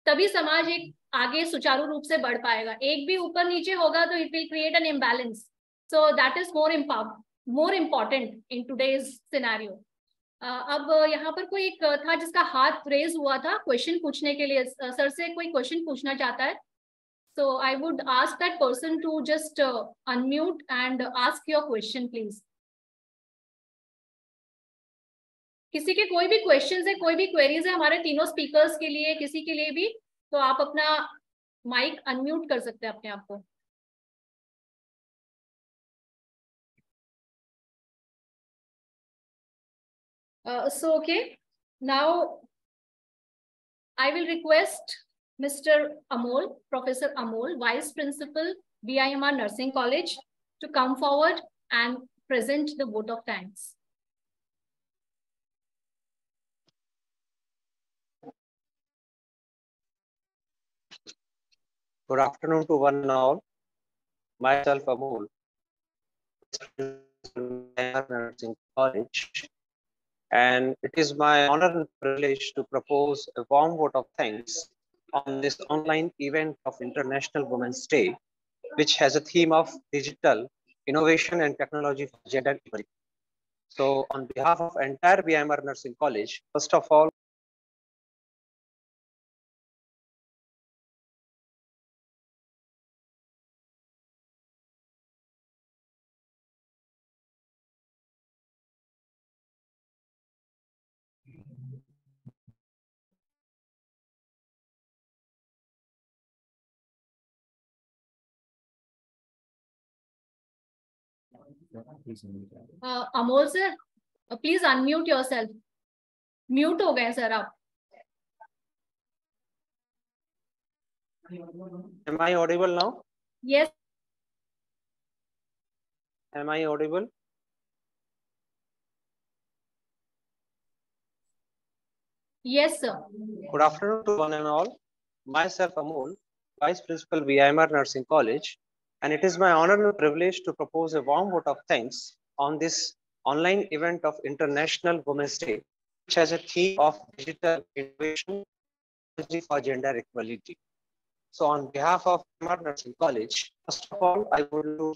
तभी समाज एक आगे सुचारू रूप से बढ़ पाएगा. एक भी ऊपर नीचे होगा तो it will create an imbalance. So that is more important in today's scenario. अब यहाँ पर कोई एक था जिसका हाथ रेज हुआ था क्वेश्चन पूछने के लिए. सर से कोई क्वेश्चन पूछना चाहता है, so I would ask that person to just unmute and ask your question please. किसी के कोई भी क्वेश्चंस है, कोई भी क्वेरीज है हमारे तीनों स्पीकर्स के लिए, किसी के लिए भी, तो आप अपना माइक अनम्यूट कर सकते हैं अपने आप को. So okay, now I will request Mr. Amol, Professor Amol, Vice Principal, BIMR Nursing College, to come forward and present the vote of thanks. Good afternoon to one and all. Myself Amol, Nursing College. And it is my honor and privilege to propose a warm vote of thanks on this online event of International Women's Day, which has a theme of digital innovation and technology for gender equality. So on behalf of entire BIMR Nursing College, first of all, Amol sir, please unmute yourself. Mute हो गए sir आप. am I audible now? Yes. Am I audible? Yes, sir. Good afternoon to one and all. Myself, Amol, Vice Principal, BIMR Nursing College, and it is my honor and privilege to propose a warm vote of thanks on this online event of International Women's Day, which has a theme of digital innovation for gender equality. So on behalf of BIMR Nursing College, first of all, I would like to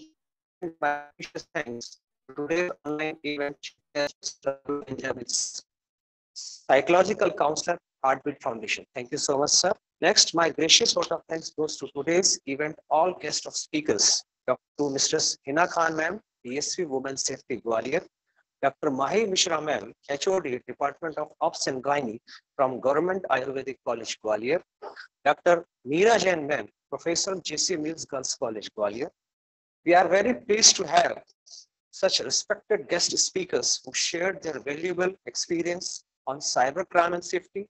extend my precious thanks to today's online event Psychological Counselor, Heartbeat Foundation. Thank you so much, sir. Next, my gracious vote of thanks goes to today's event, all guests of speakers, Dr. Mrs. Hina Khan ma'am, DSP Women's Safety Gwalior, Dr. Mahi Mishra ma'am, HOD, Department of Ops and Gynae from Government Ayurvedic College, Gwalior, Dr. Meera Jain ma'am, Professor JC Mills Girls College, Gwalior. We are very pleased to have such respected guest speakers who shared their valuable experience on cybercrime and safety,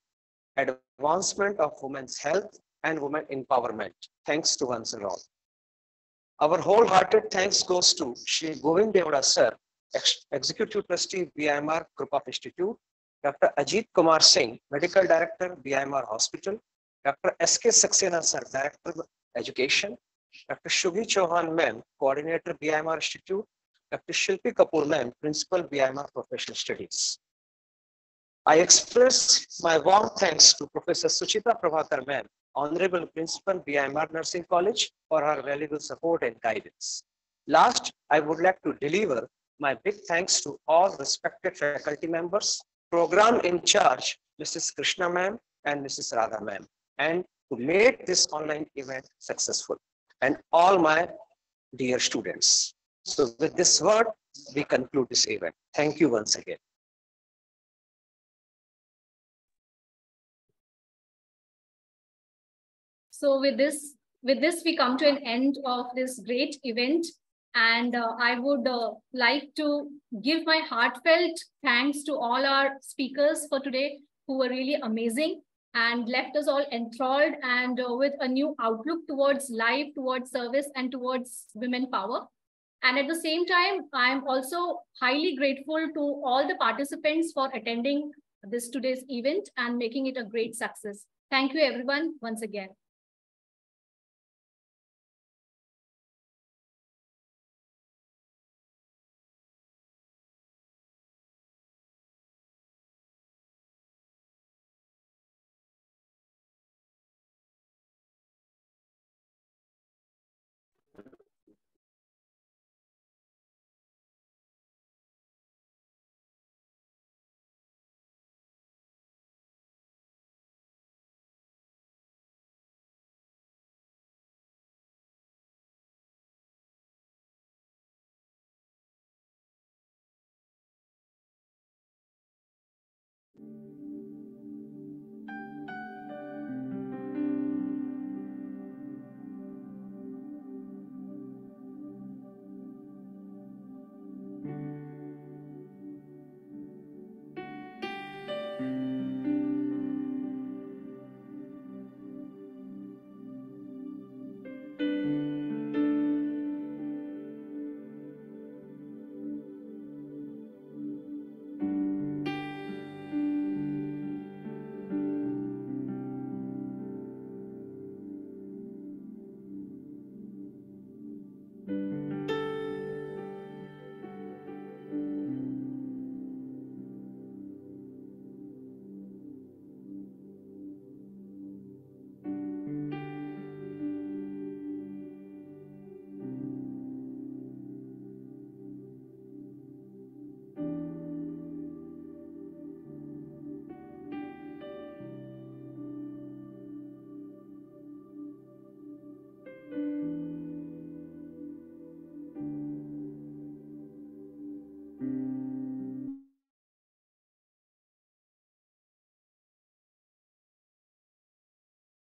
advancement of women's health and women empowerment. Thanks to once and all. Our wholehearted thanks goes to Shri Govind Devda sir, Executive Trustee, BIMR Group of Institute, Dr. Ajit Kumar Singh, Medical Director, BIMR Hospital, Dr. S.K. Saxena sir, Director of Education, Dr. Shugi Chauhan ma'am, Coordinator, BIMR Institute, Dr. Shilpi Kapoor ma'am, Principal, BIMR Professional Studies. I express my warm thanks to Professor Suchita Prabhakar ma'am, Honorable Principal, BIMR Nursing College, for her valuable support and guidance. Last, I would like to deliver my big thanks to all respected faculty members, program in charge, Mrs. Krishna ma'am and Mrs. Radha ma'am, and to make this online event successful, and all my dear students. So with this word, we conclude this event. Thank you once again. So with this we come to an end of this great event, and I would like to give my heartfelt thanks to all our speakers for today, who were really amazing and left us all enthralled and with a new outlook towards life, towards service, and towards women power. And at the same time, I'm also highly grateful to all the participants for attending today's event and making it a great success. Thank you everyone once again.